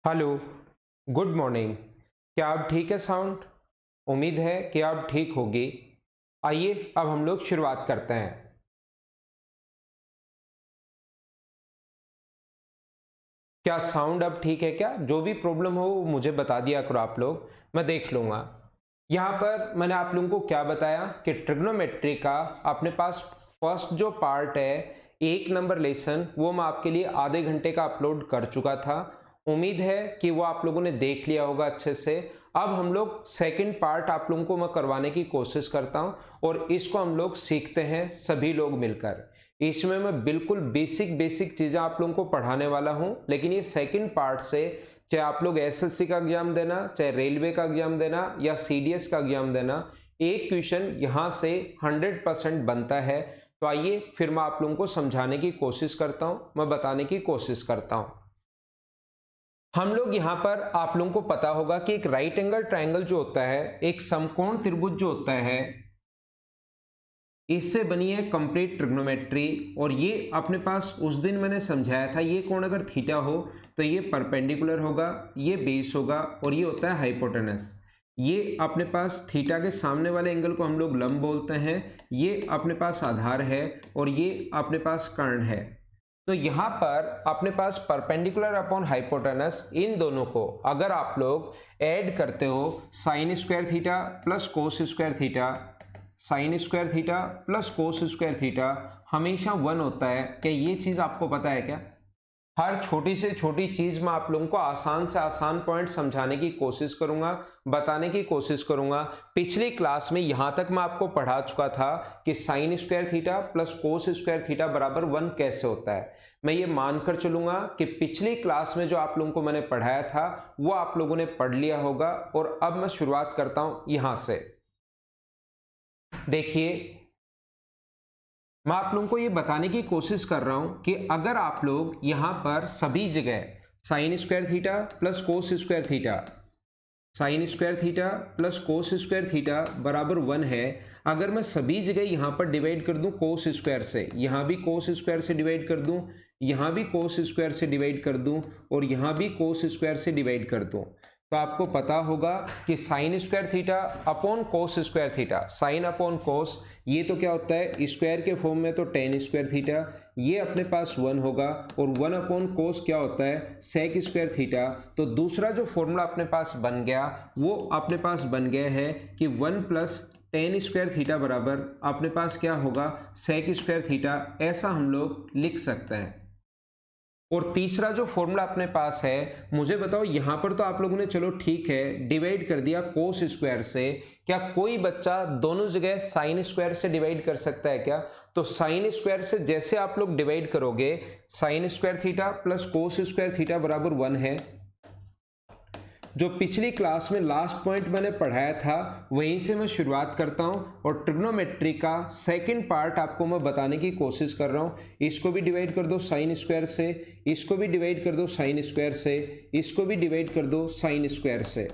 Hello, good morning. क्या आप ठीक है साउंड? उम्मीद है कि आप ठीक होगी। आइए अब हम लोग शुरुआत करते हैं। क्या साउंड अब ठीक है क्या? जो भी प्रॉब्लम हो वो मुझे बता दिया करो आप लोग, मैं देख लूँगा। यहाँ पर मैंने आप लोगों को क्या बताया कि ट्रिग्नोमेट्री का अपने पास फर्स्ट जो पार्ट है, 1 नंबर लेसन, वो मैं आपके लिए आधे घंटे का अपलोड कर चुका था। उम्मीद है कि वो आप लोगों ने देख लिया होगा अच्छे से। अब हम लोग सेकंड पार्ट आप लोगों को मैं करवाने की कोशिश करता हूँ और इसको हम लोग सीखते हैं सभी लोग मिलकर। इसमें मैं बिल्कुल बेसिक बेसिक चीज़ें आप लोगों को पढ़ाने वाला हूँ, लेकिन ये सेकंड पार्ट से चाहे आप लोग एसएससी का एग्जाम देना, चाहे रेलवे का एग्जाम देना या सीडीएस का एग्जाम देना, एक क्वेश्चन यहाँ से 100% बनता है। तो आइए फिर मैं आप लोगों को समझाने की कोशिश करता हूँ, मैं बताने की कोशिश करता हूँ। हम लोग यहाँ पर आप लोगों को पता होगा कि एक राइट एंगल ट्राइंगल जो होता है, एक समकोण त्रिभुज जो होता है, इससे बनी है कंप्लीट ट्रिग्नोमेट्री। और ये अपने पास उस दिन मैंने समझाया था, ये कोण अगर थीटा हो तो ये परपेंडिकुलर होगा, ये बेस होगा और ये होता है हाइपोटेनस। ये अपने पास थीटा के सामने वाले एंगल को हम लोग लंब बोलते हैं, ये अपने पास आधार है और ये अपने पास कर्ण है। तो यहाँ पर अपने पास परपेंडिकुलर अपॉन हाइपोटेनस, इन दोनों को अगर आप लोग ऐड करते हो, sign square theta plus cos square theta, sine square theta plus cos square theta हमेशा 1 होता है। क्या ये चीज आपको पता है क्या? हर छोटी से छोटी चीज में आप लोगों को आसान से आसान पॉइंट समझाने की कोशिश करूंगा, बताने की कोशिश करूंगा। पिछली क्लास में यहां तक मैं आपको पढ़ा चुका था कि sign square theta plus cos square theta बराबर 1 कैसे होता है। मैं ये मानकर चलूंगा कि पिछली क्लास में जो आप लोगों को मैंने पढ़ाया था वो आप लोगों ने पढ़ लिया होगा। और अब मैं शुरुआत करता हूं यहां से। देखिए, मैं आप लोगों को ये बताने की कोशिश कर रहा हूं कि अगर आप लोग यहां पर सभी जगह sign square theta plus cos square theta, sine square theta plus cos square theta बराबर 1 है, अगर मैं सभी जगह यहां पर डिवाइड कर दूं कोस स्क्वायर से, यहां भी कोस स्क्वायर से डिवाइड कर दूं, यहां भी कोस स्क्वायर से डिवाइड कर दूं और यहां भी कोस स्क्वायर से डिवाइड कर दूं, तो आपको पता होगा कि साइन स्क्वायर थीटा अपॉन कोस स्क्वायर थीटा, साइन अपॉन कोस, ये तो क्या होता है स्क्वायर के फॉर्म में, तो टेन स्क्वायर थीटा, ये अपने पास 1 होगा और 1 अपॉन कोस क्या होता है सेक स्क्वायर थीटा। तो दूसरा जो फॉर्मूला अपने पास बन गया वो अपने पास बन गया है कि 1 प्लस टेन स्क्वायर थीटा बराबर अपने पास क्या होगा सेक स्क्वायर थीटा, ऐसा हम लोग लिख सकते हैं। और तीसरा जो फॉर्मूला अपने पास है, मुझे बताओ यहां पर तो आप लोगों ने चलो ठीक है डिवाइड कर दिया कोस स्क्वायर से, क्या कोई बच्चा दोनों जगह साइन स्क्वायर से डिवाइड कर सकता है क्या? तो साइन स्क्वायर से जैसे आप लोग डिवाइड करोगे, sign square theta plus cos square theta बराबर 1 है। जो पिछली क्लास में लास्ट पॉइंट मैंने पढ़ाया था वहीं से मैं शुरुआत करता हूं और ट्रिग्नोमेट्री का सेकंड पार्ट आपको मैं बताने की कोशिश कर रहा हूं। इसको भी डिवाइड कर दो साइन स्क्वायर से, इसको भी डिवाइड कर दो साइन स्क्वायर से, इसको भी डिवाइड कर दो साइन स्क्वायर से।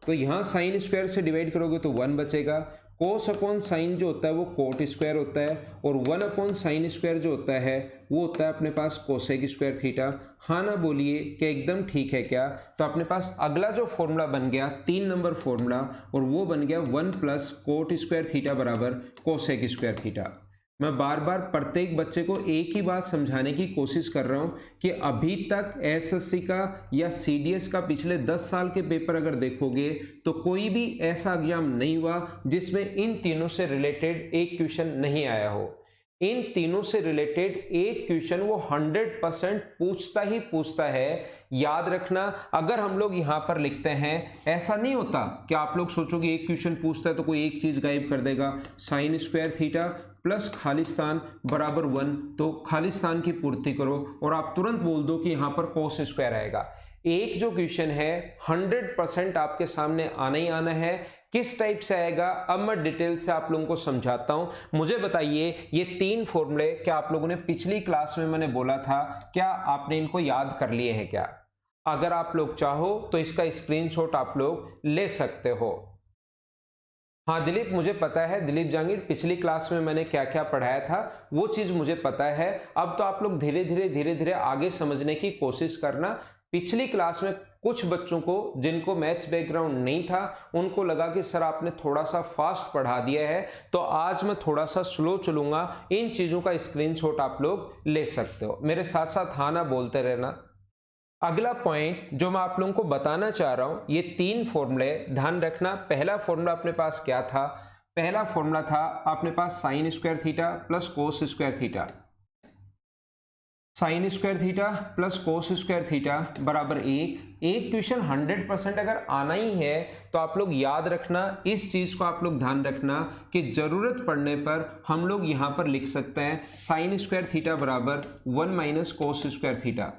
तो यहाँ साइन स्क्वायर से डिवाइड करोगे तो 1 बचेगा। कोस अपॉन साइन जो होता है वो कोट स्क्वायर होता है और 1 अपॉन साइन स्क्वायर जो होता है वो होता है अपने पास कोसेक स्क्वायर थीटा। हाँ ना बोलिए कि एकदम ठीक है क्या? तो अपने पास अगला जो फॉर्मूला बन गया 3 नंबर फॉर्मूला, और वो बन गया 1 प्लस कोट स्क्वायर थीटा बराबर कोसेक स्क्वायर थीटा। मैं बार बार प्रत्येक बच्चे को एक ही बात समझाने की कोशिश कर रहा हूं कि अभी तक एसएससी का या सीडीएस का पिछले 10 साल के पेपर अगर देखोगे तो कोई भी ऐसा एग्जाम नहीं हुआ जिसमें इन तीनों से रिलेटेड एक क्वेश्चन नहीं आया हो। इन तीनों से रिलेटेड एक क्वेश्चन वो 100% पूछता ही पूछता है। याद रखना, अगर हम लोग यहां पर लिखते हैं, ऐसा नहीं होता कि आप लोग सोचोगे एक क्वेश्चन पूछता है तो कोई एक चीज गायब कर देगा। Sign square theta plus Khalistan बराबर 1, तो खालिस्तान की पूर्ति करो और आप तुरंत बोल दो कि यहां पर कोस स्क्वायर आएगा। एक जो क्वेश्चन है 100% आपके सामने आना ही आना है। किस टाइप से आएगा अब मैं डिटेल से आप लोगों को समझाता हूं। मुझे बताइए ये 3 फॉर्मूले क्या आप लोगों ने पिछली क्लास में मैंने बोला था, क्या आपने इनको याद कर लिए हैं क्या? अगर आप लोग चाहो तो इसका स्क्रीनशॉट आप लोग ले सकते हो। हाँ दिलीप, मुझे पता है दिलीप जहांगीर, पिछली क्लास में मैंने क्या क्या पढ़ाया था वो चीज मुझे पता है। अब तो आप लोग धीरे धीरे आगे समझने की कोशिश करना। पिछली क्लास में कुछ बच्चों को जिनको मैथ्स बैकग्राउंड नहीं था उनको लगा कि सर आपने थोड़ा सा फास्ट पढ़ा दिया है, तो आज मैं थोड़ा सा स्लो चलूंगा। इन चीजों का स्क्रीनशॉट आप लोग ले सकते हो, मेरे साथ साथ हाँ ना बोलते रहना। अगला पॉइंट जो मैं आप लोगों को बताना चाह रहा हूं, ये 3 फॉर्मूले ध्यान रखना। पहला फॉर्मूला अपने पास क्या था? पहला फॉर्मूला था अपने पास sine square theta plus cos square theta. Sine square theta plus cos square theta बराबर 1। एक क्वेश्चन 100% अगर आना ही है तो आप लोग याद रखना, इस चीज को आप लोग ध्यान रखना कि जरूरत पड़ने पर हम लोग यहां पर लिख सकते हैं साइन स्क्वायर थीटा बराबर 1 माइनस कोस स्क्वायर थीटा।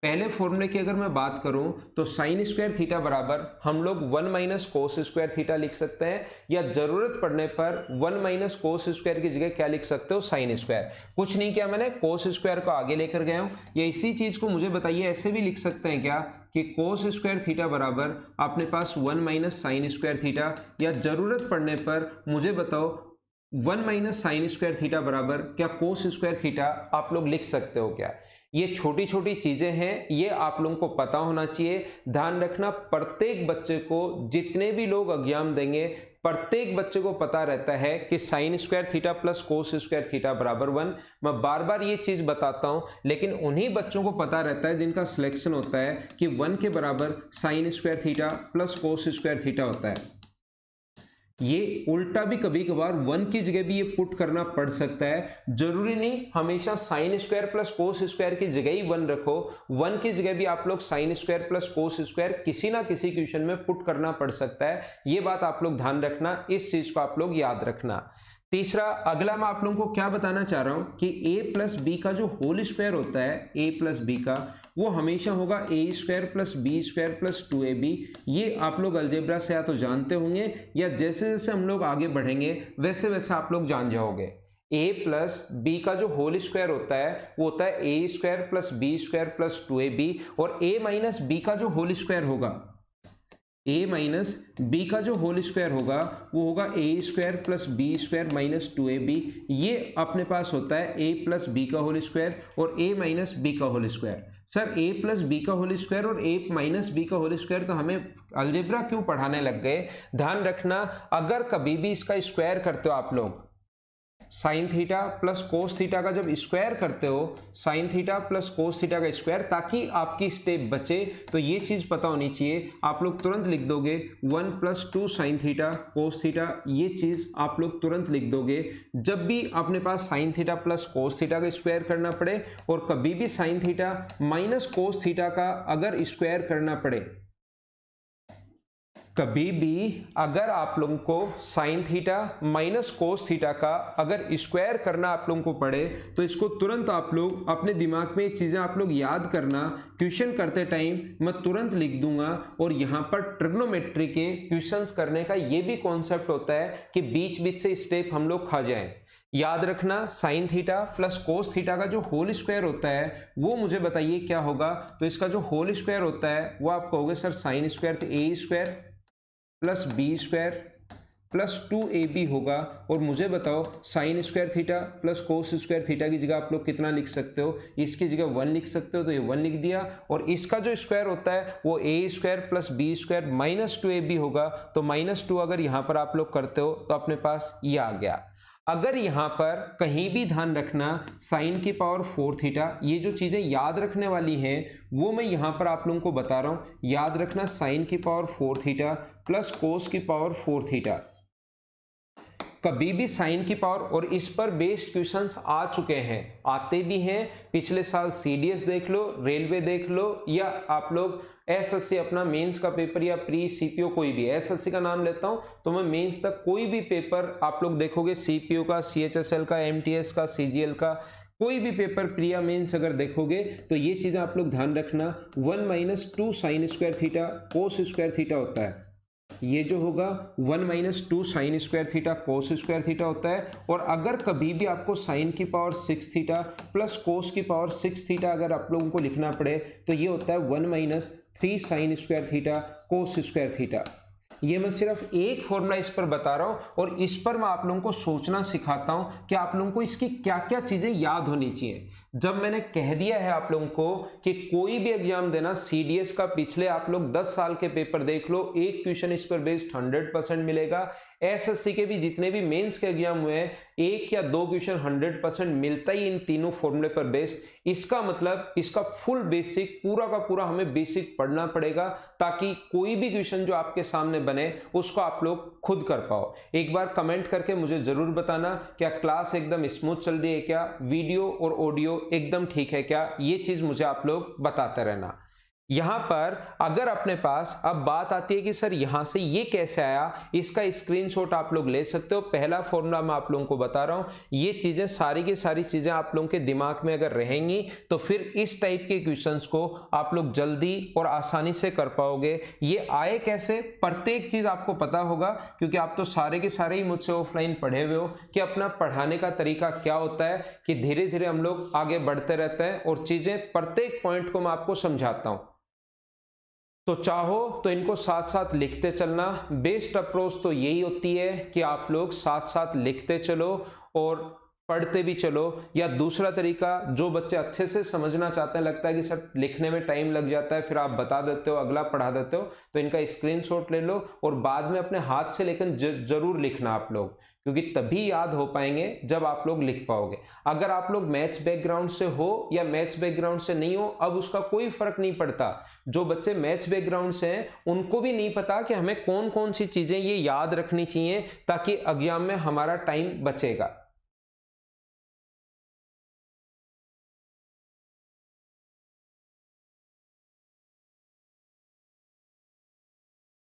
पहले फॉर्मूले की अगर मैं बात करूं तो साइन स्क्वायर थीटा बराबर हम लोग 1 माइनस कोस स्क्वायर थीटा लिख सकते हैं, या जरूरत पड़ने पर 1 माइनस कोस स्क्वायर की जगह क्या लिख सकते हो? Sine square. कुछ नहीं किया मैंने, कोस स्क्वायर को आगे लेकर गया हूं। या इसी चीज को मुझे बताइए ऐसे भी लिख सकते हैं क्या कि कोस स्क्वायर थीटा बराबर अपने पास 1 माइनस साइन स्क्वायर थीटा, या जरूरत पड़ने पर मुझे बताओ 1 माइनस साइन स्क्वायर थीटा बराबर क्या कोस स्क्वायर थीटा आप लोग लिख सकते हो क्या? ये छोटी छोटी चीजें हैं, ये आप लोगों को पता होना चाहिए। ध्यान रखना, प्रत्येक बच्चे को जितने भी लोग एग्जाम देंगे प्रत्येक बच्चे को पता रहता है कि sign square theta plus cos square theta बराबर 1। मैं बार बार ये चीज बताता हूं, लेकिन उन्हीं बच्चों को पता रहता है जिनका सिलेक्शन होता है कि 1 के बराबर sign square theta plus cos square theta होता है। ये उल्टा भी कभी कभार 1 की जगह भी ये पुट करना पड़ सकता है। जरूरी नहीं हमेशा sign square plus cos square की जगह ही 1 रखो, 1 की जगह भी आप लोग sign square plus cos square किसी ना किसी क्वेश्चन में पुट करना पड़ सकता है। ये बात आप लोग ध्यान रखना, इस चीज को आप लोग याद रखना। तीसरा, अगला मैं आप लोगों को क्या बताना चाह रहा हूं कि a प्लस बी का जो होल स्क्वायर होता है, a प्लस बी का, वो हमेशा होगा a square plus B square plus 2ab। ये आप लोग अलजेब्रा से या तो जानते होंगे या जैसे जैसे हम लोग आगे बढ़ेंगे वैसे वैसे आप लोग जान जाओगे। a प्लस बी का जो होल स्क्वायर होता है वो होता है a square plus B square plus 2ab, और a माइनस बी का जो होल स्क्वायर होगा, a माइनस बी का जो होल स्क्वायर होगा वो होगा a square plus B square minus 2ab। ये अपने पास होता है a प्लस बी का होल स्क्वायर और a माइनस बी का whole square. Sir a plus B का होल स्क्वायर और a माइनस बी का होल स्क्वायर तो हमें अलजेब्रा क्यों पढ़ाने लग गए? ध्यान रखना, अगर कभी भी इसका स्क्वायर करते हो आप लोग, sign theta plus cos theta का जब स्क्वायर करते हो, sign theta plus cos theta का स्क्वायर, ताकि आपकी स्टेप बचे, तो ये चीज पता होनी चाहिए। आप लोग तुरंत लिख दोगे 1 plus 2 sign theta cos theta, ये चीज आप लोग तुरंत लिख दोगे। जब भी अपने पास sine theta plus cos theta का स्क्वायर करना पड़े और कभी भी sine theta minus cos theta का अगर स्क्वायर करना पड़े, कभी भी अगर आप लोगों को sign theta minus cos theta का अगर स्क्वायर करना आप लोगों को पड़े, तो इसको तुरंत आप लोग अपने दिमाग में ये चीजें आप लोग याद करना। क्वेश्चन करते टाइम मैं तुरंत लिख दूंगा, और यहाँ पर ट्रिग्नोमेट्री के क्वेश्चंस करने का ये भी कॉन्सेप्ट होता है कि बीच बीच से स्टेप हम लोग खा जाएं। याद रखना, sign theta plus cos theta का जो होल स्क्वायर होता है वो मुझे बताइए क्या होगा? तो इसका जो होल स्क्वायर होता है वो आप कहोगे sir sine square A square plus B square plus 2ab होगा। और मुझे बताओ sine square theta plus cos square theta की जगह आप लोग कितना लिख सकते हो? इसकी जगह 1 लिख सकते हो, तो ये 1 लिख दिया। और इसका जो स्क्वायर होता है वो A square plus B square minus 2ab होगा, तो माइनस 2 अगर यहाँ पर आप लोग करते हो तो अपने पास ये आ गया। अगर यहाँ पर कहीं भी ध्यान रखना, साइन की पावर 4 थीटा, ये जो चीजें याद रखने वाली हैं वो मैं यहाँ पर आप लोगों को बता रहा हूँ। याद रखना, साइन की पावर 4 थीटा प्लस कोस की पावर 4 थीटा, कभी भी साइन की पावर, और इस पर बेस्ड क्वेश्चंस आ चुके हैं, आते भी हैं। पिछले साल सीडीएस देख लो, रेलवे देख लो, या आप लोग एसएससी अपना मेंस का पेपर या प्री सीपीओ, कोई भी एसएससी का नाम लेता हूं तो मैं मेंस तक कोई भी पेपर आप लोग देखोगे, सीपीओ का, सीएचएसएल का, एमटीएस का, सीजीएल का, कोई भी पेपर प्रिया मेंस अगर देखोगे तो ये चीजें आप लोग ध्यान रखना। 1 minus 2 sine square theta cos square theta होता है, ये जो होगा 1 minus 2 sine square theta cos square theta होता है। और अगर कभी भी आपको साइन की पावर 6 थीटा प्लस कोस की पावर 6 थीटा अगर आप लोगों को लिखना पड़े, तो ये होता है 1 minus 3 sign square theta cos square theta. ये मैं सिर्फ एक फॉर्मूला इस पर बता रहा हूं, और इस पर मैं आप लोगों को सोचना सिखाता हूं कि आप लोगों को इसकी क्या क्या चीजें याद होनी चाहिए। जब मैंने कह दिया है आप लोगों को कि कोई भी एग्जाम देना, सीडीएस का पिछले आप लोग 10 साल के पेपर देख लो, एक क्वेश्चन इस पर बेस्ड 100% मिलेगा। एसएससी के भी जितने भी मेंस के एग्जाम हुए हैं, एक या दो क्वेश्चन 100% मिलता ही इन तीनों फॉर्मूले पर बेस्ड। इसका मतलब इसका फुल बेसिक पूरा का पूरा हमें बेसिक पढ़ना पड़ेगा, ताकि कोई भी क्वेश्चन जो आपके सामने बने उसको आप लोग खुद कर पाओ। एक बार कमेंट करके मुझे जरूर बताना, क्या क्लास एकदम स्मूथ चल रही है, क्या वीडियो और ऑडियो एकदम ठीक है क्या, ये चीज मुझे आप लोग बताते रहना। यहां पर अगर अपने पास अब बात आती है कि सर यहां से ये कैसे आया, इसका स्क्रीनशॉट आप लोग ले सकते हो। पहला फॉर्मूला मैं आप लोगों को बता रहा हूं, ये चीजें सारी की सारी चीजें आप लोगों के दिमाग में अगर रहेंगी तो फिर इस टाइप के क्वेश्चंस को आप लोग जल्दी और आसानी से कर पाओगे। ये आए कैसे, प्रत्येक चीज आपको पता होगा, क्योंकि आप तो सारे के सारे ही मुझसे ऑफलाइन पढ़े हुए हो कि अपना पढ़ाने का तरीका क्या होता है, कि धीरे धीरे हम लोग आगे बढ़ते रहते हैं और चीजें प्रत्येक पॉइंट को मैं आपको समझाता हूं। तो चाहो तो इनको साथ साथ लिखते चलना। बेस्ट अप्रोच तो यही होती है कि आप लोग साथ साथ लिखते चलो और पढ़ते भी चलो। या दूसरा तरीका, जो बच्चे अच्छे से समझना चाहते हैं, लगता है कि सर लिखने में टाइम लग जाता है, फिर आप बता देते हो, अगला पढ़ा देते हो, तो इनका स्क्रीनशॉट ले लो और बाद में अपने हाथ से लेकर जरूर लिखना आप लोग, क्योंकि तभी याद हो पाएंगे जब आप लोग लिख पाओगे। अगर आप लोग मैथ्स बैकग्राउंड से हो या मैथ्स बैकग्राउंड से नहीं हो, अब उसका कोई फर्क नहीं पड़ता। जो बच्चे मैथ्स बैकग्राउंड से हैं उनको भी नहीं पता कि हमें कौन कौन सी चीजें ये याद रखनी चाहिए, ताकि एग्जाम में हमारा टाइम बचेगा।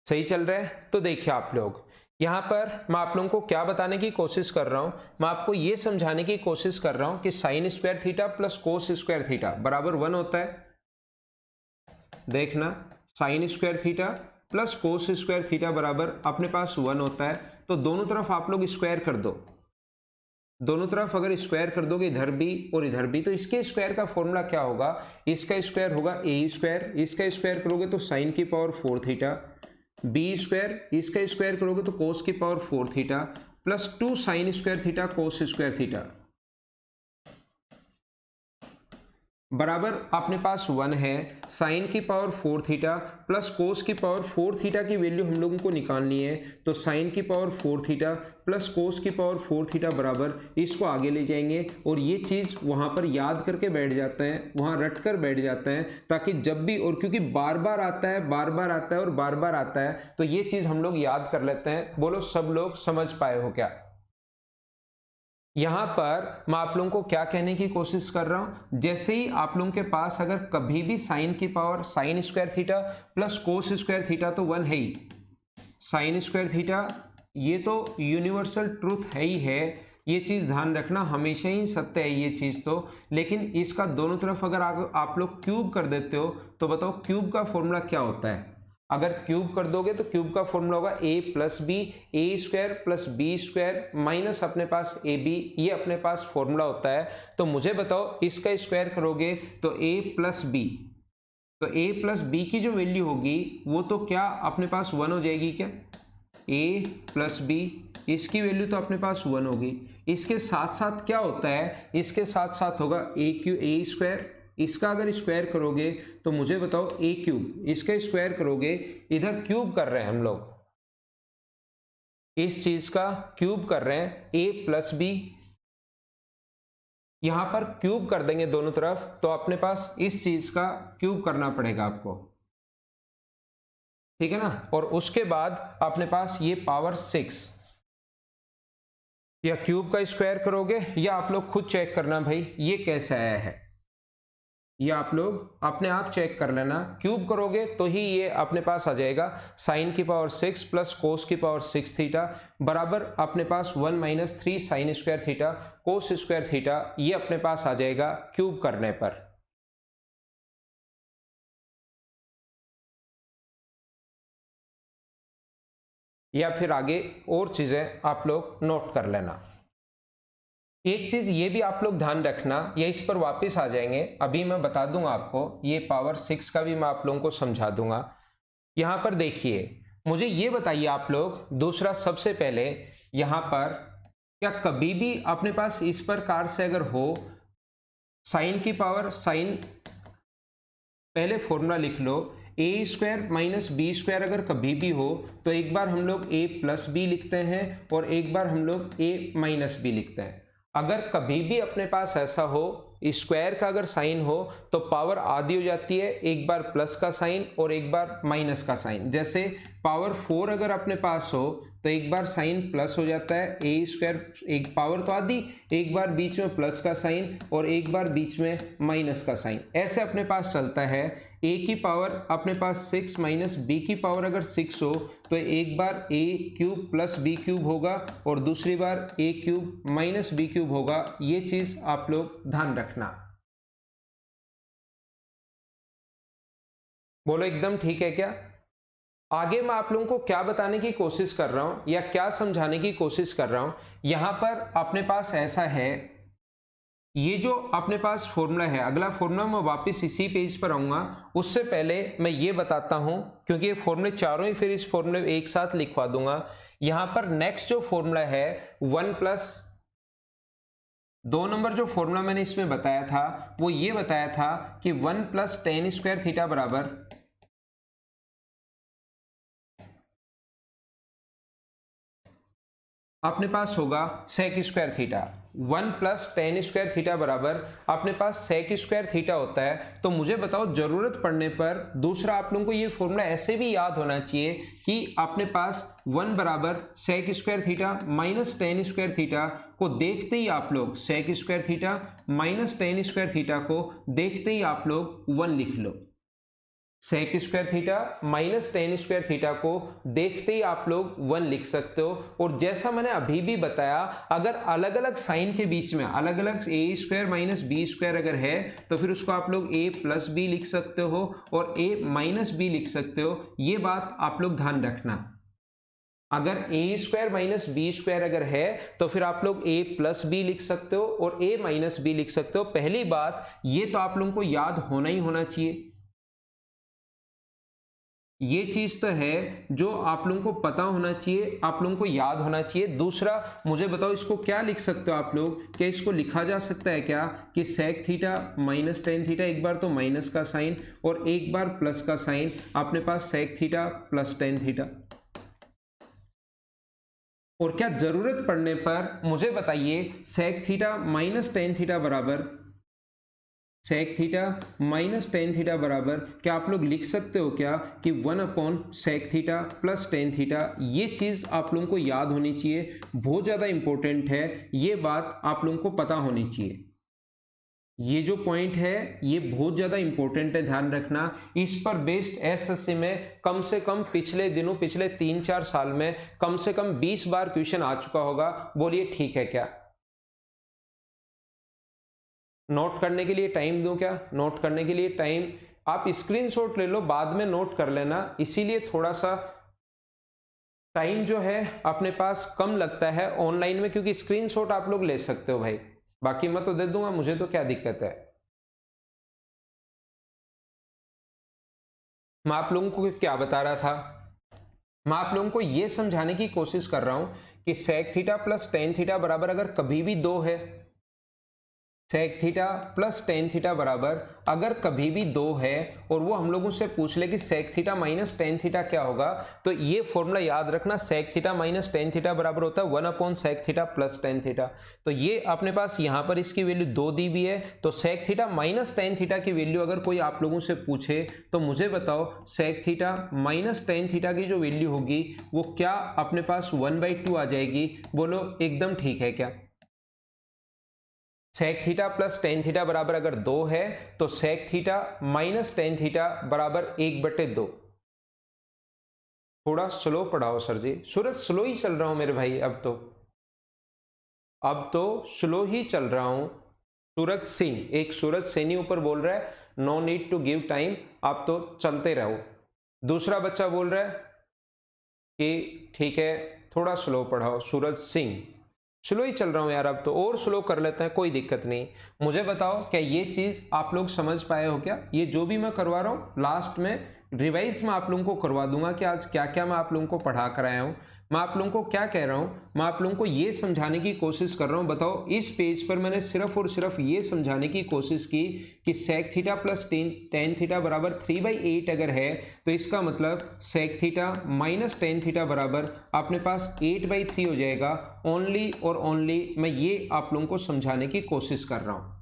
सही चल रहा है? तो देखिए आप लोग, यहां पर मैं आप लोगों को क्या बताने की कोशिश कर रहा हूं, मैं आपको यह समझाने की कोशिश कर रहा हूं कि sign square theta plus cos square theta बराबर 1 होता है। देखना, sign square theta plus cos square theta बराबर अपने पास 1 होता है। तो दोनों तरफ आप लोग स्क्वायर कर दो। दोनों तरफ अगर स्क्वायर कर दोगे, इधर भी और इधर भी, तो इसके स्क्वायर का फॉर्मूला क्या होगा, इसका स्क्वायर होगा ए स्क्वायर, इसका स्क्वायर करोगे तो साइन की पावर 4 थीटा, बी स्क्वायर, इसका स्क्वायर करोगे तो कोस की power 4 theta, plus 2 sine square theta cos square theta बराबर अपने पास 1 है। साइन की पावर 4 थीटा प्लस कोस की पावर 4 थीटा की वैल्यू हम लोगों को निकालनी है, तो साइन की पावर 4 थीटा प्लस कोस की पावर 4 थीटा बराबर, इसको आगे ले जाएंगे और ये चीज़ वहाँ पर याद करके बैठ जाते हैं, वहाँ रट कर बैठ जाते हैं, ताकि जब भी, और क्योंकि बार बार आता है, बार बार आता है और बार बार आता है, तो ये चीज़ हम लोग याद कर लेते हैं। बोलो सब लोग समझ पाए हो क्या? यहां पर मैं आप लोगों को क्या कहने की कोशिश कर रहा हूं, जैसे ही आप लोगों के पास अगर कभी भी साइन की power sine square theta plus cos square theta तो 1 है ही, साइन स्क्वायर थीटा ये तो यूनिवर्सल ट्रूथ है ही है, ये चीज ध्यान रखना, हमेशा ही सत्य है ये चीज तो। लेकिन इसका दोनों तरफ अगर आप लोग क्यूब कर देते हो, तो बताओ क्यूब का फॉर्मूला क्या होता है? अगर क्यूब कर दोगे तो क्यूब का फॉर्मूला होगा A plus B, A square plus B square minus अपने पास ए बी, ये अपने पास फॉर्मूला होता है। तो मुझे बताओ, इसका स्क्वायर करोगे तो ए प्लस बी, तो ए प्लस बी की जो वैल्यू होगी वो तो क्या अपने पास 1 हो जाएगी क्या? ए प्लस बी, इसकी वैल्यू तो अपने पास 1 होगी। इसके साथ साथ क्या होता है, इसके साथ साथ होगा ए स्क्वायर, इसका अगर स्क्वायर करोगे तो मुझे बताओ ए क्यूब, इसका स्क्वायर करोगे, इधर क्यूब कर रहे हैं हम लोग, इस चीज का क्यूब कर रहे हैं, ए प्लस बी, यहां पर क्यूब कर देंगे दोनों तरफ, तो अपने पास इस चीज का क्यूब करना पड़ेगा आपको, ठीक है ना। और उसके बाद अपने पास ये पावर 6, या क्यूब का स्क्वायर करोगे, या आप लोग खुद चेक करना भाई ये कैसे आया है, ये आप लोग अपने आप चेक कर लेना। क्यूब करोगे तो ही ये अपने पास आ जाएगा, साइन की पावर 6 प्लस कोस की पावर 6 थीटा बराबर अपने पास 1 minus 3 sign square theta cos square theta, ये अपने पास आ जाएगा क्यूब करने पर। या फिर आगे और चीजें आप लोग नोट कर लेना। एक चीज ये भी आप लोग ध्यान रखना, या इस पर वापस आ जाएंगे, अभी मैं बता दूंगा आपको, ये पावर 6 का भी मैं आप लोगों को समझा दूंगा। यहां पर देखिए, मुझे ये बताइए आप लोग, दूसरा सबसे पहले यहां पर क्या कभी भी अपने पास इस प्रकार से अगर हो साइन की पावर साइन, पहले फॉर्मूला लिख लो, ए स्क्वायर माइनस बी स्क्वायर अगर कभी भी हो तो एक बार हम लोग ए प्लस बी लिखते हैं और एक बार हम लोग ए माइनस बी लिखते हैं। अगर कभी भी अपने पास ऐसा हो स्क्वायर का अगर साइन हो तो पावर आधी हो जाती है, एक बार प्लस का साइन और एक बार माइनस का साइन। जैसे पावर 4 अगर अपने पास हो तो एक बार साइन प्लस हो जाता है, ए स्क्वायर, एक पावर तो आधी, एक बार बीच में प्लस का साइन और एक बार बीच में माइनस का साइन, ऐसे अपने पास चलता है। ए की पावर अपने पास 6 माइनस बी की पावर अगर 6 हो तो एक बार ए क्यूब प्लस बी क्यूब होगा और दूसरी बार ए क्यूब माइनस बी क्यूब होगा। ये चीज आप लोग ध्यान रखना। बोलो एकदम ठीक है क्या? आगे मैं आप लोगों को क्या बताने की कोशिश कर रहा हूं या क्या समझाने की कोशिश कर रहा हूं, यहां पर अपने पास ऐसा है, ये जो अपने पास फॉर्मूला है, अगला फॉर्मूला मैं वापस इसी पेज पर आऊंगा, उससे पहले मैं ये बताता हूं क्योंकि ये फॉर्मूले चारों ही फिर इस फॉर्मूले एक साथ लिखवा दूंगा। यहां पर नेक्स्ट जो फॉर्मूला है 1 प्लस 2 नंबर जो फॉर्मूला मैंने इसमें बताया था वो ये बताया था कि 1 प्लस टेन स्क्वायर थीटा बराबर अपने पास होगा sec square theta. 1 plus tan square theta बराबर अपने पास सेक स्क्वायर थीटा होता है। तो मुझे बताओ जरूरत पड़ने पर दूसरा आप लोगों को ये फॉर्मूला ऐसे भी याद होना चाहिए कि अपने पास 1 बराबर sec square theta minus tan square theta को देखते ही आप लोग sec square theta minus tan square theta को देखते ही आप लोग 1 लिख लो। Sec square theta minus tan square theta को देखते ही आप लोग 1 लिख सकते हो। और जैसा मैंने अभी भी बताया, अगर अलग अलग साइन के बीच में अलग अलग ए स्क्वायर माइनस बी स्क्वायर अगर है तो फिर उसको आप लोग ए प्लस बी लिख सकते हो और ए माइनस बी लिख सकते हो। ये बात आप लोग ध्यान रखना। अगर ए स्क्वायर माइनस बी स्क्वायर अगर है तो फिर आप लोग ए प्लस बी लिख सकते हो और ए माइनस बी लिख सकते हो। पहली बात ये तो आप लोगों को याद होना ही होना चाहिए, ये चीज तो है जो आप लोगों को पता होना चाहिए, आप लोगों को याद होना चाहिए। दूसरा मुझे बताओ इसको क्या लिख सकते हो आप लोग, क्या इसको लिखा जा सकता है क्या कि sec theta minus tan theta, एक बार तो माइनस का साइन और एक बार प्लस का साइन, अपने पास sec theta plus tan theta. और क्या जरूरत पड़ने पर मुझे बताइए sec theta minus tan theta बराबर sec theta minus tan theta बराबर क्या आप लोग लिख सकते हो क्या कि 1 upon sec theta plus tan theta. ये चीज आप लोगों को याद होनी चाहिए, बहुत ज्यादा इंपॉर्टेंट है, ये बात आप लोगों को पता होनी चाहिए। ये जो पॉइंट है ये बहुत ज्यादा इंपॉर्टेंट है, ध्यान रखना। इस पर बेस्ड एसएससी में कम से कम पिछले दिनों पिछले 3-4 साल में कम से कम 20 बार क्वेश्चन आ चुका होगा। बोलिए ठीक है क्या? नोट करने के लिए टाइम दूं क्या? नोट करने के लिए टाइम आप स्क्रीनशॉट ले लो, बाद में नोट कर लेना, इसीलिए थोड़ा सा टाइम जो है अपने पास कम लगता है ऑनलाइन में, क्योंकि स्क्रीनशॉट आप लोग ले सकते हो भाई, बाकी मैं तो दे दूंगा, मुझे तो क्या दिक्कत है। मैं आप लोगों को क्या बता रहा था, मैं आप लोगों को यह समझाने की कोशिश कर रहा हूं कि sec theta plus tan theta बराबर अगर कभी भी 2 है, sec theta plus tan theta बराबर अगर कभी भी 2 है और वो हम लोगों से पूछ ले कि sec theta minus tan theta क्या होगा, तो ये फॉर्मूला याद रखना, sec theta minus tan theta बराबर होता है 1 upon sec theta plus tan theta. तो ये अपने पास यहाँ पर इसकी वैल्यू 2 दी हुई है, तो sec theta minus tan theta की वैल्यू अगर कोई आप लोगों से पूछे तो मुझे बताओ sec theta minus tan theta की जो वैल्यू होगी वो क्या अपने पास 1/2 आ जाएगी। बोलो एकदम ठीक है क्या? Sec theta plus tan theta बराबर अगर 2 है तो sec theta minus tan theta बराबर 1/2। थोड़ा स्लो पढ़ाओ सर जी, सूरज स्लो ही चल रहा हूं मेरे भाई, अब तो स्लो ही चल रहा हूं। सूरज सिंह, एक सूरज सैनी ऊपर बोल रहा है no need to give time, आप तो चलते रहो। दूसरा बच्चा बोल रहा है कि ठीक है थोड़ा स्लो पढ़ाओ। सूरज सिंह स्लो ही चल रहा हूं यार, अब तो और स्लो कर लेते हैं, कोई दिक्कत नहीं। मुझे बताओ क्या ये चीज आप लोग समझ पाए हो क्या? ये जो भी मैं करवा रहा हूं लास्ट में रिवाइज में आप लोगों को करवा दूंगा कि आज क्या क्या मैं आप लोगों को पढ़ा कर आया हूं। मैं आप लोगों को क्या कह रहा हूं, मैं आप लोगों को ये समझाने की कोशिश कर रहा हूं। बताओ, इस पेज पर मैंने सिर्फ और सिर्फ ये समझाने की कोशिश की कि sec theta plus tan theta बराबर 3/8 अगर है तो इसका मतलब sec theta minus tan theta बराबर अपने पास 8/3 हो जाएगा। ओनली और ओनली मैं ये आप लोगों को समझाने की कोशिश कर रहा हूं,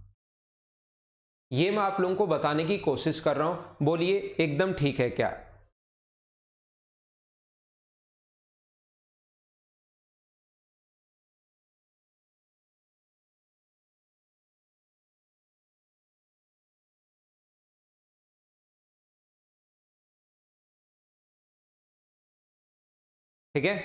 ये मैं आप लोगों को बताने की कोशिश कर रहा हूं। बोलिए एकदम ठीक है क्या? ठीक है,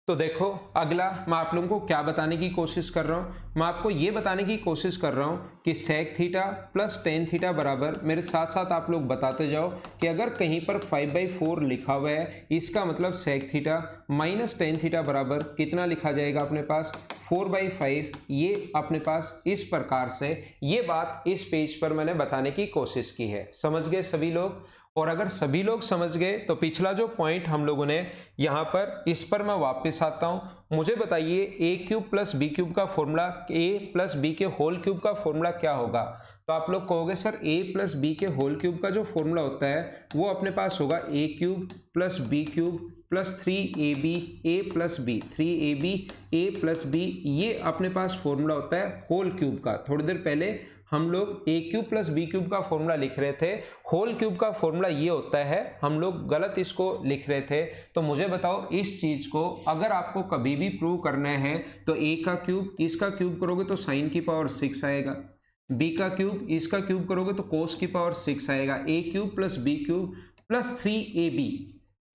तो देखो अगला मैं आप लोगों को क्या बताने की कोशिश कर रहा हूं, मैं आपको ये बताने की कोशिश कर रहा हूं कि sec theta plus tan theta बराबर, मेरे साथ साथ आप लोग बताते जाओ कि अगर कहीं पर 5/4 लिखा हुआ है इसका मतलब sec theta minus tan theta बराबर कितना लिखा जाएगा अपने पास 4/5। ये अपने पास इस प्रकार से ये बात इस पेज पर मैंने बताने की कोशिश की है। समझ गए सभी लोग? और अगर सभी लोग समझ गए तो पिछला जो पॉइंट हम लोगों ने यहाँ पर, इस पर मैं वापस आता हूं। मुझे बताइए A cube plus B cube का फॉर्मूला, ए प्लस बी के होल क्यूब का फॉर्मूला क्या होगा? तो आप लोग कहोगे सर ए प्लस बी के होल क्यूब का जो फॉर्मूला होता है वो अपने पास होगा A cube plus B cube plus 3ab A plus B, 3ab A plus B, ये अपने पास फॉर्मूला होता है होल क्यूब का। थोड़ी देर पहले हम लोग ए क्यूब प्लस बी क्यूब का फॉर्मूला लिख रहे थे, होल क्यूब का फॉर्मूला ये होता है, हम लोग गलत इसको लिख रहे थे। तो मुझे बताओ इस चीज को अगर आपको कभी भी प्रूव करना है तो ए का क्यूब इसका क्यूब करोगे तो साइन की पावर 6 आएगा, बी का क्यूब इसका क्यूब करोगे तो कोस की पावर 6 आएगा, A cube plus B cube plus 3ab,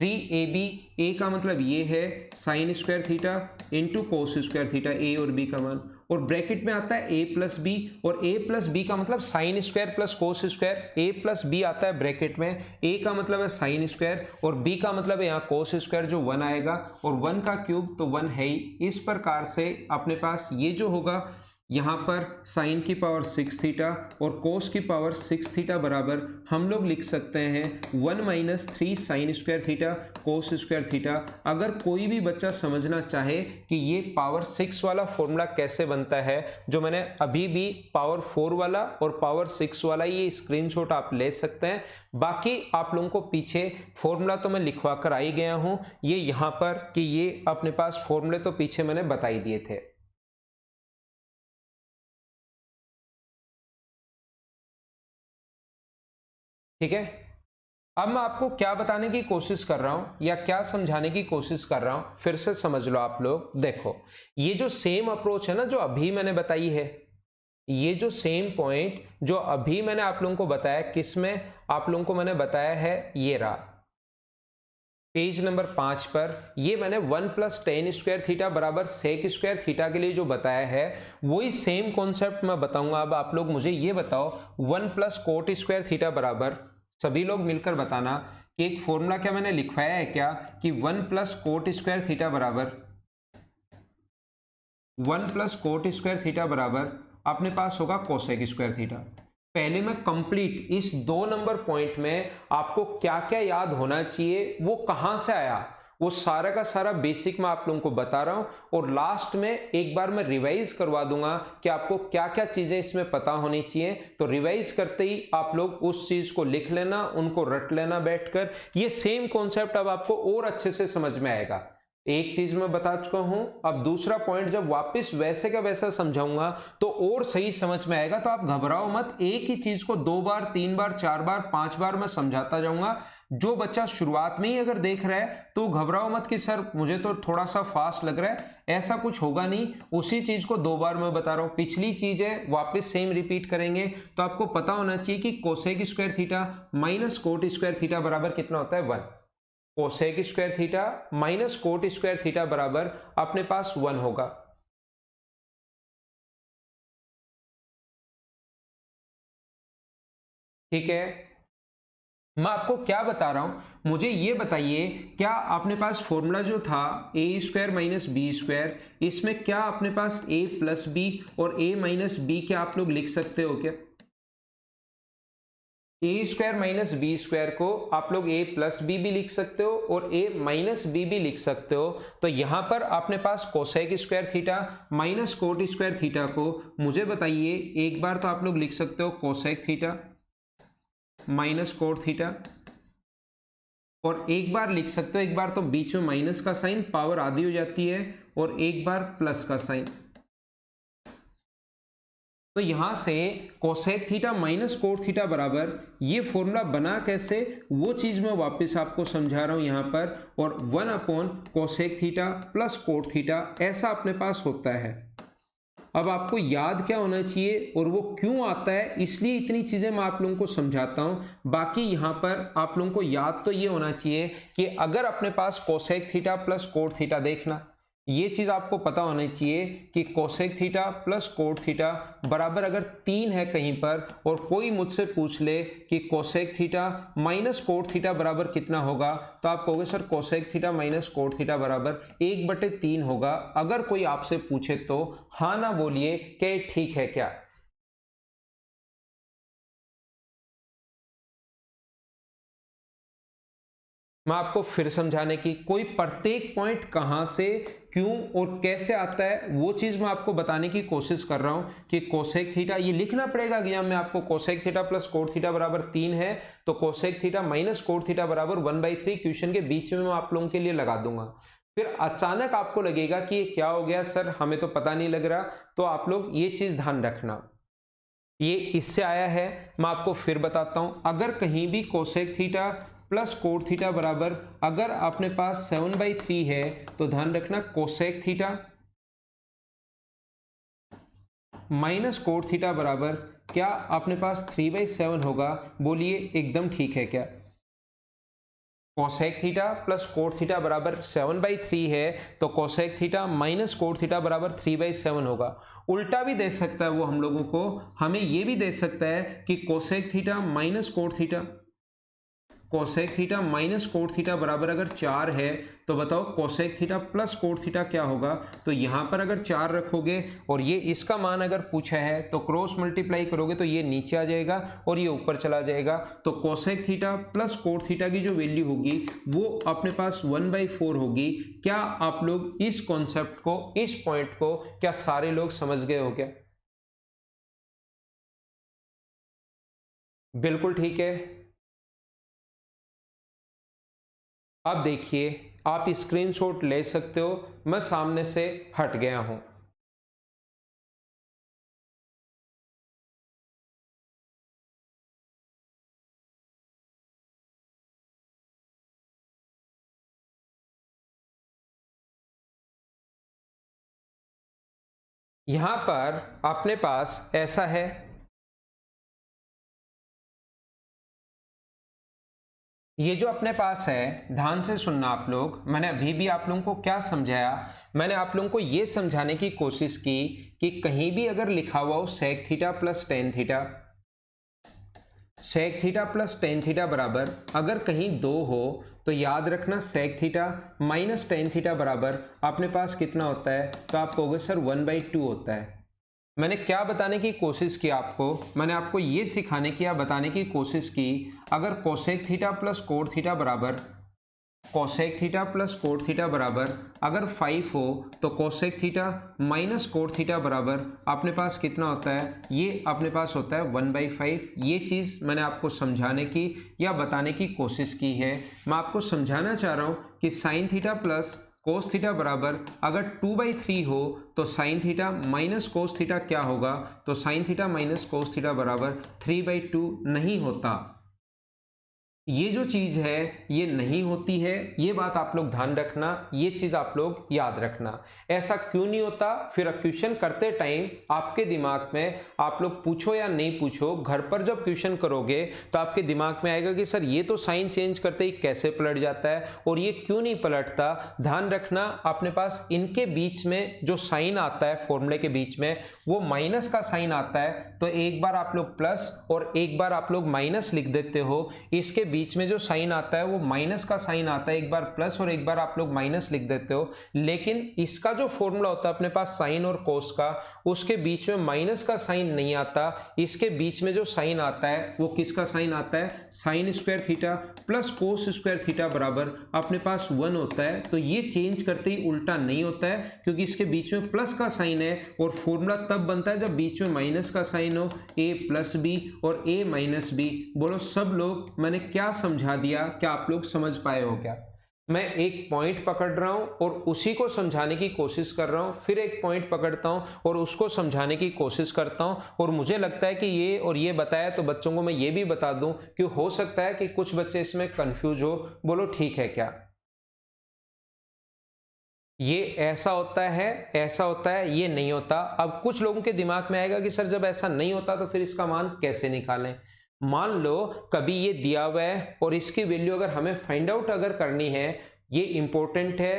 3ab A का मतलब ये है sine square theta into cos square theta, A और बी का मान, और ब्रैकेट में आता है ए प्लस बी, और ए प्लस बी का मतलब sine square plus cos square, A plus B आता है ब्रैकेट में, ए का मतलब है साइन स्क्वायर और बी का मतलब है यहाँ कोस स्क्वायर जो 1 आएगा, और 1 का क्यूब तो 1 है ही। इस प्रकार से अपने पास ये जो होगा यहाँ पर साइन की पावर 6 थीटा और कोस की पावर 6 थीटा बराबर हम लोग लिख सकते हैं 1 minus 3 sign square theta cos square theta. अगर कोई भी बच्चा समझना चाहे कि ये पावर 6 वाला फॉर्मूला कैसे बनता है, जो मैंने अभी भी पावर 4 वाला और पावर 6 वाला ये स्क्रीनशॉट आप ले सकते हैं। बाकी आप लोगों को पीछे फॉर्मूला तो मैं लिखवा कर आई गया हूँ, ये यहाँ पर कि ये अपने पास फॉर्मूले तो पीछे मैंने बता ही दिए थे। ठीक है, अब मैं आपको क्या बताने की कोशिश कर रहा हूं या क्या समझाने की कोशिश कर रहा हूं, फिर से समझ लो आप लोग। देखो ये जो सेम अप्रोच है ना जो अभी मैंने बताई है, ये जो सेम पॉइंट जो अभी मैंने आप लोगों को बताया, किसमें आप लोगों को मैंने बताया है, ये रहा पेज नंबर 5 पर, ये मैंने 1 प्लस टेन स्क्वायर थीटा बराबर सेक स्क्वायर थीटा के लिए जो बताया है वही सेम कॉन्सेप्ट मैं बताऊंगा। अब आप लोग मुझे ये बताओ 1 प्लस कोट स्क्वायर थीटा बराबर, सभी लोग मिलकर बताना कि एक फॉर्मूला क्या मैंने लिखवाया है क्या कि 1 प्लस कोट स्क्वायर थीटा बराबर 1 प्लस कोट स्क्वायर थीटा बराबर अपने पास होगा कोसेक स्क्वायर थीटा। पहले मैं कंप्लीट इस 2 नंबर पॉइंट में आपको क्या क्या याद होना चाहिए, वो कहां से आया, वो सारा का सारा बेसिक मैं आप लोगों को बता रहा हूं, और लास्ट में एक बार मैं रिवाइज करवा दूंगा कि आपको क्या क्या चीजें इसमें पता होनी चाहिए। तो रिवाइज करते ही आप लोग उस चीज को लिख लेना, उनको रट लेना बैठकर, ये सेम कॉन्सेप्ट अब आपको और अच्छे से समझ में आएगा। एक चीज मैं बता चुका हूं, अब दूसरा पॉइंट जब वापस वैसे का वैसा समझाऊंगा तो और सही समझ में आएगा। तो आप घबराओ मत, एक ही चीज को 2 बार 3 बार 4 बार 5 बार मैं समझाता जाऊंगा। जो बच्चा शुरुआत में ही अगर देख रहा है तो घबराओ मत कि सर मुझे तो थोड़ा सा फास्ट लग रहा है, ऐसा कुछ होगा नहीं। उसी चीज को 2 बार मैं बता रहा हूं, पिछली चीज है वापस सेम रिपीट करेंगे। तो आपको पता होना चाहिए कि cosec square theta minus cot square theta बराबर कितना होता है 1, cosec square theta minus cot square theta बराबर अपने पास 1 होगा। ठीक है, मैं आपको क्या बता रहा हूं, मुझे ये बताइए क्या अपने पास फॉर्मूला जो था ए स्क्वायर माइनस बी स्क्वायर, इसमें क्या अपने पास ए प्लस बी और ए माइनस बी क्या आप लोग लिख सकते हो क्या? A square minus B square को आप लोग ए प्लस बी भी लिख सकते हो और ए माइनस बी भी लिख सकते हो। तो यहां पर अपने पास cosec square theta minus cot square theta को मुझे बताइए, एक बार तो आप लोग लिख सकते हो cosec theta minus cot theta, और एक बार लिख सकते हो, एक बार तो बीच में माइनस का साइन, पावर आधी हो जाती है, और एक बार प्लस का साइन। तो यहां से cosec theta minus cot theta बराबर ये फॉर्मूला बना कैसे, वो चीज मैं वापस आपको समझा रहा हूं यहां पर। और 1 upon cosec theta plus cot theta ऐसा अपने पास होता है। अब आपको याद क्या होना चाहिए और वो क्यों आता है, इसलिए इतनी चीजें मैं आप लोगों को समझाता हूं। बाकी यहां पर आप लोगों को याद तो ये होना चाहिए कि अगर अपने पास cosec theta plus cot theta, देखना ये चीज आपको पता होनी चाहिए कि cosec theta plus cot theta बराबर अगर 3 है कहीं पर, और कोई मुझसे पूछ ले कि cosec theta minus cot theta बराबर कितना होगा, तो आप कहोगे sir cosec theta minus cot theta बराबर 1/3 होगा। अगर कोई आपसे पूछे तो हाँ ना बोलिए कि ठीक है क्या। मैं आपको फिर समझाने की, कोई प्रत्येक पॉइंट कहां से क्यों और कैसे आता है वो चीज मैं आपको बताने की कोशिश कर रहा हूं कि कोसेक थीटा ये लिखना पड़ेगा एग्जाम में आपको, cosec theta plus cot theta बराबर 3 है, तो cosec theta minus cot theta बराबर 1/3 क्वेश्चन के बीच में मैं आप लोगों के लिए लगा दूंगा। फिर अचानक आपको लगेगा कि ये क्या हो गया सर, हमें तो पता नहीं लग रहा, तो आप लोग ये चीज ध्यान रखना, ये इससे आया है। मैं आपको फिर बताता हूं, अगर कहीं भी cosec theta plus cot theta बराबर अगर अपने पास 7/3 है, तो ध्यान रखना cosec theta minus cot theta बराबर क्या अपने पास 3/7 होगा, बोलिए एकदम ठीक है क्या। Cosec theta plus cot theta बराबर 7/3 है, तो cosec theta minus cot theta बराबर 3/7 होगा। उल्टा भी दे सकता है वो हम लोगों को, हमें ये भी दे सकता है कि cosec theta minus cot theta, cosec theta minus cot theta बराबर अगर 4 है, तो बताओ cosec theta plus cot theta क्या होगा। तो यहां पर अगर 4 रखोगे और ये इसका मान अगर पूछा है तो क्रॉस मल्टीप्लाई करोगे तो ये नीचे आ जाएगा और ये ऊपर चला जाएगा। तो cosec theta plus cot theta की जो वैल्यू होगी वो अपने पास 1/4 होगी। क्या आप लोग इस कॉन्सेप्ट को, इस पॉइंट को क्या सारे लोग समझ गए हो क्या? बिल्कुल ठीक है। अब देखिए आप स्क्रीनशॉट ले सकते हो, मैं सामने से हट गया हूं। यहां पर अपने पास ऐसा है, ये जो अपने पास है ध्यान से सुनना आप लोग, मैंने अभी भी आप लोगों को क्या समझाया, मैंने आप लोगों को ये समझाने की कोशिश की कि कहीं भी अगर लिखा हुआ हो sec theta plus tan theta, sec theta plus tan theta बराबर अगर कहीं 2 हो, तो याद रखना sec theta minus tan theta बराबर अपने पास कितना होता है, तो आप कहोगे सर 1/2 होता है। मैंने क्या बताने की कोशिश की आपको, मैंने आपको ये सिखाने की या बताने की कोशिश की, अगर cosec theta plus cot theta बराबर, cosec theta plus cot theta बराबर अगर 5 हो, तो cosec theta minus cot theta बराबर अपने पास कितना होता है, ये अपने पास होता है 1/5। ये चीज़ मैंने आपको समझाने की या बताने की कोशिश की है। मैं आपको समझाना चाह रहा हूँ कि sign theta plus cos theta बराबर अगर 2/3 हो, तो sign theta minus cos theta क्या होगा, तो sign theta minus cos theta बराबर 3/2 नहीं होता। ये जो चीज है ये नहीं होती है, ये बात आप लोग ध्यान रखना, ये चीज आप लोग याद रखना। ऐसा क्यों नहीं होता, फिर क्वेश्चन करते टाइम आपके दिमाग में, आप लोग पूछो या नहीं पूछो, घर पर जब क्वेश्चन करोगे तो आपके दिमाग में आएगा कि सर ये तो साइन चेंज करते ही कैसे पलट जाता है और ये क्यों नहीं पलटता। ध्यान रखना अपने पास इनके बीच में जो साइन आता है फॉर्मूले के बीच में, वो माइनस का साइन आता है, तो एक बार आप लोग प्लस और एक बार आप लोग माइनस लिख देते हो, इसके बीच में जो साइन आता है वो माइनस का साइन आता है, एक बार प्लस और एक बार आप लोग माइनस लिख देते हो, लेकिन इसका जो फॉर्मूला होता है अपने पास साइन और कोस का, उसके बीच में माइनस का साइन नहीं आता, इसके बीच में जो साइन आता है वो किसका साइन आता है, sine square theta plus cos square theta बराबर अपने पास 1 होता है। तो ये चेंज करते ही उल्टा नहीं होता है, क्योंकि इसके बीच में प्लस का साइन है और फॉर्मूला तब बनता है जब बीच में माइनस का साइन हो, a प्लस बी और a माइनस बी। बोलो सब लोग, मैंने क्या समझा दिया, क्या आप लोग समझ पाए हो क्या? मैं एक पॉइंट पकड़ रहा हूं और उसी को समझाने की कोशिश कर रहा हूं, फिर एक पॉइंट पकड़ता हूं और उसको समझाने की कोशिश करता हूं, और मुझे लगता है कि ये और ये बताया तो बच्चों को मैं ये भी बता दूं कि हो सकता है कि कुछ बच्चे इसमें कंफ्यूज हो। बोलो ठीक है क्या? ये ऐसा होता है, ऐसा होता है, ये नहीं होता। अब कुछ लोगों के दिमाग में आएगा कि सर जब ऐसा नहीं होता तो फिर इसका मान कैसे निकालें? मान लो कभी ये दिया हुआ है और इसकी वैल्यू अगर हमें फाइंड आउट अगर करनी है, ये इंपॉर्टेंट है।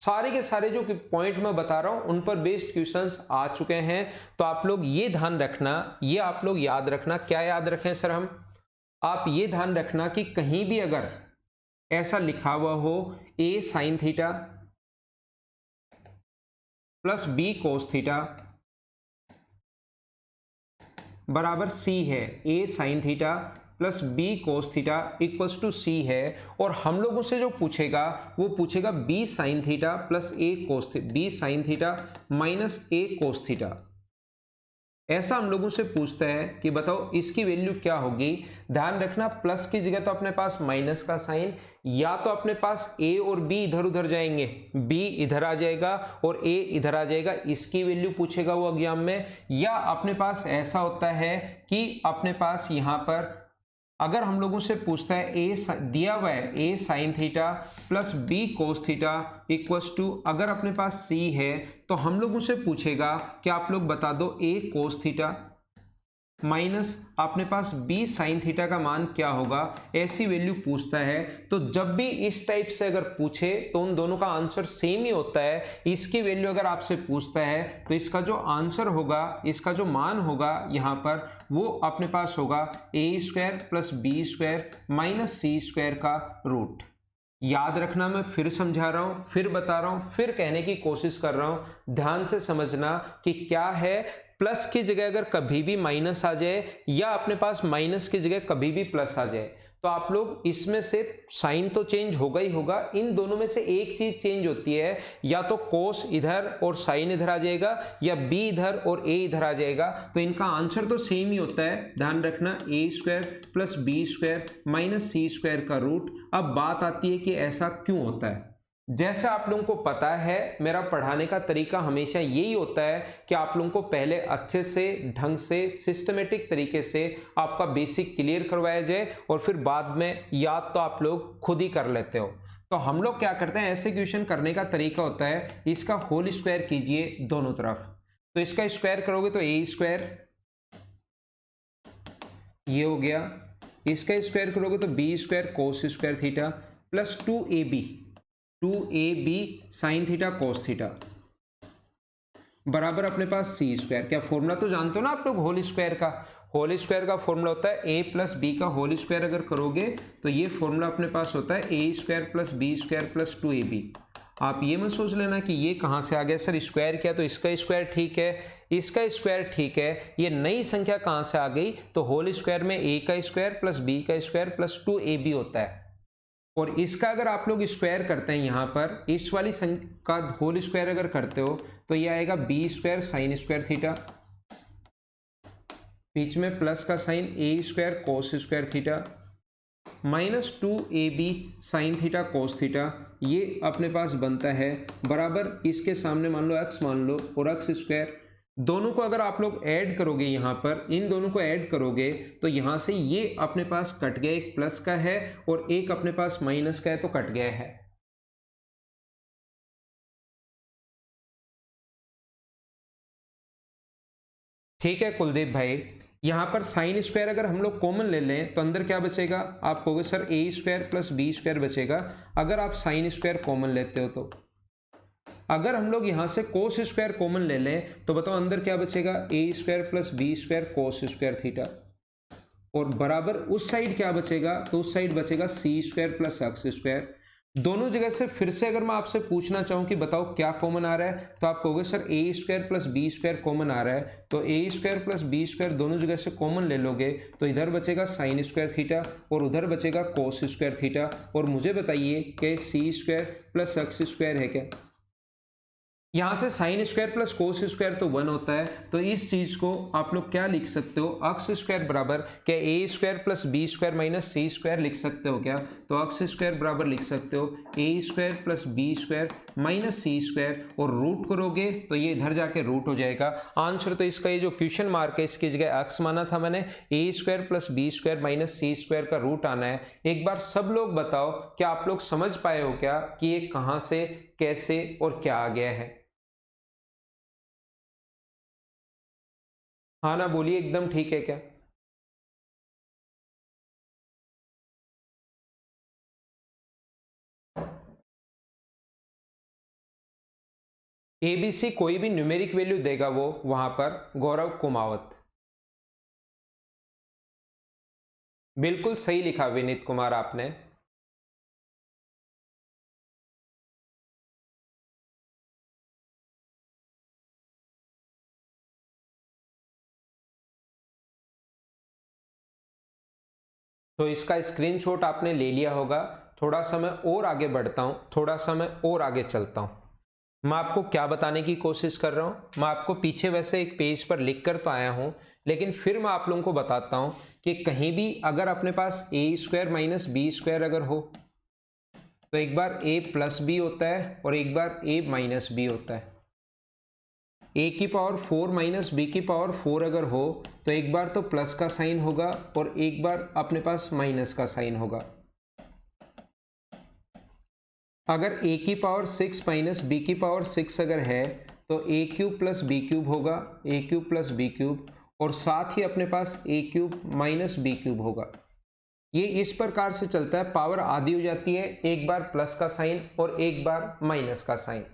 सारे के सारे जो पॉइंट मैं बता रहा हूं उन पर बेस्ड क्वेश्चंस आ चुके हैं, तो आप लोग ये ध्यान रखना, ये आप लोग याद रखना। क्या याद रखें सर हम? आप ये ध्यान रखना कि कहीं भी अगर ऐसा लिखा हुआ हो a sine theta plus B cos theta बराबर सी है, a sine theta plus B cos theta equals to C है, और हम लोगों से जो पूछेगा वो पूछेगा b sign theta plus a cos theta, b sign theta minus a cos theta. ऐसा हम लोगों से पूछता है कि बताओ इसकी वैल्यू क्या होगी। ध्यान रखना प्लस की जगह तो अपने पास माइनस का साइन, या तो अपने पास a और b इधर उधर जाएंगे, b इधर आ जाएगा और a इधर आ जाएगा, इसकी वैल्यू पूछेगा वो एग्जाम में। या अपने पास ऐसा होता है कि अपने पास यहां पर अगर हम लोगों से पूछता है a दिया हुआ है a sine theta plus b cos theta equals to, अगर अपने पास c है तो हम लोगों से पूछेगा कि आप लोग बता दो a कोस थीटा माइनस अपने पास b साइन थीटा का मान क्या होगा, ऐसी वैल्यू पूछता है। तो जब भी इस टाइप से अगर पूछे तो उन दोनों का आंसर सेम ही होता है। इसकी वैल्यू अगर आपसे पूछता है तो इसका जो आंसर होगा, इसका जो मान होगा यहाँ पर, वो अपने पास होगा a square plus B square minus C square का रूट। याद रखना, मैं फिर समझा रहा हूं, फिर बता रहा हूं, फिर कहने की कोशिश कर रहा हूं, ध्यान से समझना कि क्या है। प्लस की जगह अगर कभी भी माइनस आ जाए या अपने पास माइनस की जगह कभी भी प्लस आ जाए तो आप लोग इसमें से साइन तो चेंज होगा ही होगा, इन दोनों में से एक चीज चेंज होती है, या तो कोस इधर और साइन इधर आ जाएगा, या बी इधर और ए इधर आ जाएगा। तो इनका आंसर तो सेम ही होता है। ध्यान रखना a square plus B square minus C square का रूट। अब बात आती है कि ऐसा क्यों होता है। जैसा आप लोगों को पता है मेरा पढ़ाने का तरीका हमेशा यही होता है कि आप लोगों को पहले अच्छे से ढंग से सिस्टमेटिक तरीके से आपका बेसिक क्लियर करवाया जाए और फिर बाद में याद तो आप लोग खुद ही कर लेते हो। तो हम लोग क्या करते हैं, ऐसे क्वेश्चन करने का तरीका होता है, इसका होल स्क्वायर कीजिए दोनों तरफ। तो इसका स्क्वायर करोगे तो a स्क्वायर ये हो गया, इसका स्क्वायर करोगे तो b square cos square theta plus 2ab sine theta cos theta बराबर अपने पास सी स्क्वायर। क्या फॉर्मूला तो जानते हो ना आप लोग होल स्क्वायर का? होल स्क्वायर का फॉर्मूला होता है a प्लस बी का होल स्क्वायर अगर करोगे तो ये फॉर्मूला अपने पास होता है a square plus B square plus 2ab। आप ये मत सोच लेना कि ये कहाँ से आ गया सर, स्क्वायर किया तो इसका स्क्वायर ठीक है, इसका स्क्वायर ठीक है, ये नई संख्या कहाँ से आ गई। तो होल स्क्वायर में a का स्क्वायर प्लस b का स्क्वायर प्लस 2ab होता है, और इसका अगर आप लोग स्क्वायर करते हैं यहाँ पर इस वाली संख्या का होल स्क्वायर अगर करते हो तो ये आएगा B square sine square theta, बीच में प्लस का sign a square cos square theta minus 2ab sine theta cos theta, ये अपने पास बनता है बराबर इसके सामने मान लो x मान लो और x स्क्वायर। दोनों को अगर आप लोग ऐड करोगे, यहाँ पर इन दोनों को ऐड करोगे तो यहाँ से ये अपने पास कट गया, एक प्लस का है और एक अपने पास माइनस का है तो कट गया है। ठीक है कुलदीप भाई, यहाँ पर साइन स्क्वायर अगर हम लोग कॉमन ले लें तो अंदर क्या बचेगा, आप कहोगे sir a square plus B square बचेगा। अगर आप साइन स्क्वायर कॉमन लेते हो तो अगर हम लोग यहाँ से कोस स्क्वायर कॉमन ले लें तो बताओ अंदर क्या बचेगा, a square plus B square cos square theta, और बराबर उस साइड क्या बचेगा, तो उस साइड बचेगा सी स्क्वायर प्लस एक्स स्क्वायर। दोनों जगह से फिर से अगर मैं आपसे पूछना चाहूं कि बताओ क्या कॉमन आ रहा है, तो आप कहोगे sir A square plus B square common आ रहा है। तो A square plus B square दोनों जगह से कॉमन ले लोगे तो इधर बचेगा साइन स्क्वायर थीटा और उधर बचेगा कोस स्क्वायर थीटा। और मुझे बताइए कि सी स्क्वायर प्लस एक्स स्क्वायर है क्या? यहां से sign square plus cos square तो 1 होता है, तो इस चीज को आप लोग क्या लिख सकते हो, एक्स स्क्वायर बराबर क्या A square plus B square minus C square लिख सकते हो क्या? तो एक्स स्क्वायर बराबर लिख सकते हो A square plus B square minus C square, और रूट करोगे तो ये इधर जाके रूट हो जाएगा। आंसर तो इसका ये जो क्वेश्चन मार्क है इसकी जगह एक्स माना था मैंने, A square plus B square minus C square का रूट आना है। एक बार सब लोग बताओ क्या आप लोग समझ पाए हो क्या कि ये कहां से कैसे और क्या आ गया है? हाँ ना बोलिए, एकदम ठीक है क्या? एबीसी कोई भी न्यूमेरिक वैल्यू देगा वो वहां पर गौरव कुमावत। बिल्कुल सही लिखा विनीत कुमार आपने। तो इसका स्क्रीनशॉट आपने ले लिया होगा। थोड़ा सा मैं और आगे बढ़ता हूं, थोड़ा सा मैं और आगे चलता हूं। मैं आपको क्या बताने की कोशिश कर रहा हूं, मैं आपको पीछे वैसे एक पेज पर लिख कर तो आया हूं, लेकिन फिर मैं आप लोगों को बताता हूं कि कहीं भी अगर अपने पास ए स्क्वायर माइनस बी स्क्वायर अगर हो तो एक बार ए प्लस बी होता है और एक बार ए माइनस बी होता है। ए की पावर 4 माइनस बी की पावर 4 अगर हो तो एक बार तो प्लस का साइन होगा और एक बार अपने पास माइनस का साइन होगा। अगर ए की पावर 6 माइनस बी की पावर 6 अगर है तो ए क्यूब प्लस बी क्यूब होगा, A cube plus B cube, और साथ ही अपने पास ए क्यूब माइनस बी क्यूब होगा। ये इस प्रकार से चलता है, पावर आधी हो जाती है, एक बार प्लस का साइन और एक बार माइनस का साइन।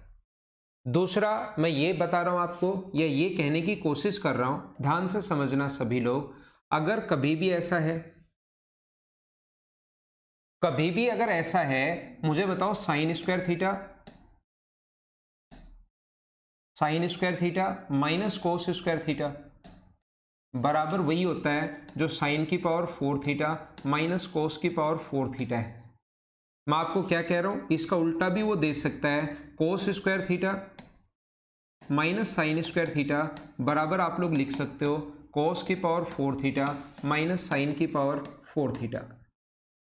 दूसरा मैं ये बता रहा हूं आपको, या ये कहने की कोशिश कर रहा हूं, ध्यान से समझना सभी लोग, अगर कभी भी ऐसा है, कभी भी अगर ऐसा है, मुझे बताओ sine square theta, sine square theta minus cos square theta बराबर वही होता है जो साइन की पावर 4 थीटा माइनस कोस की पावर 4 थीटा है। मैं आपको क्या कह रहा हूं, इसका उल्टा भी वो दे सकता है, cos square theta minus sine square theta बराबर आप लोग लिख सकते हो कोस की पावर 4 थीटा माइनस साइन की पावर 4 थीटा।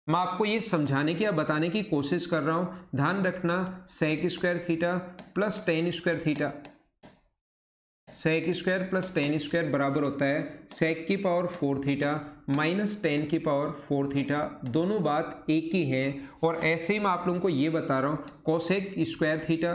मैं आपको ये समझाने की या बताने की कोशिश कर रहा हूं, ध्यान रखना, sec square theta plus tan square theta, sec square plus tan square बराबर होता है सेक की पावर 4 थीटा माइनस टेन की पावर 4 थीटा। दोनों बात एक ही है। और ऐसे ही मैं आप लोगों को ये बता रहा हूं, cosec square theta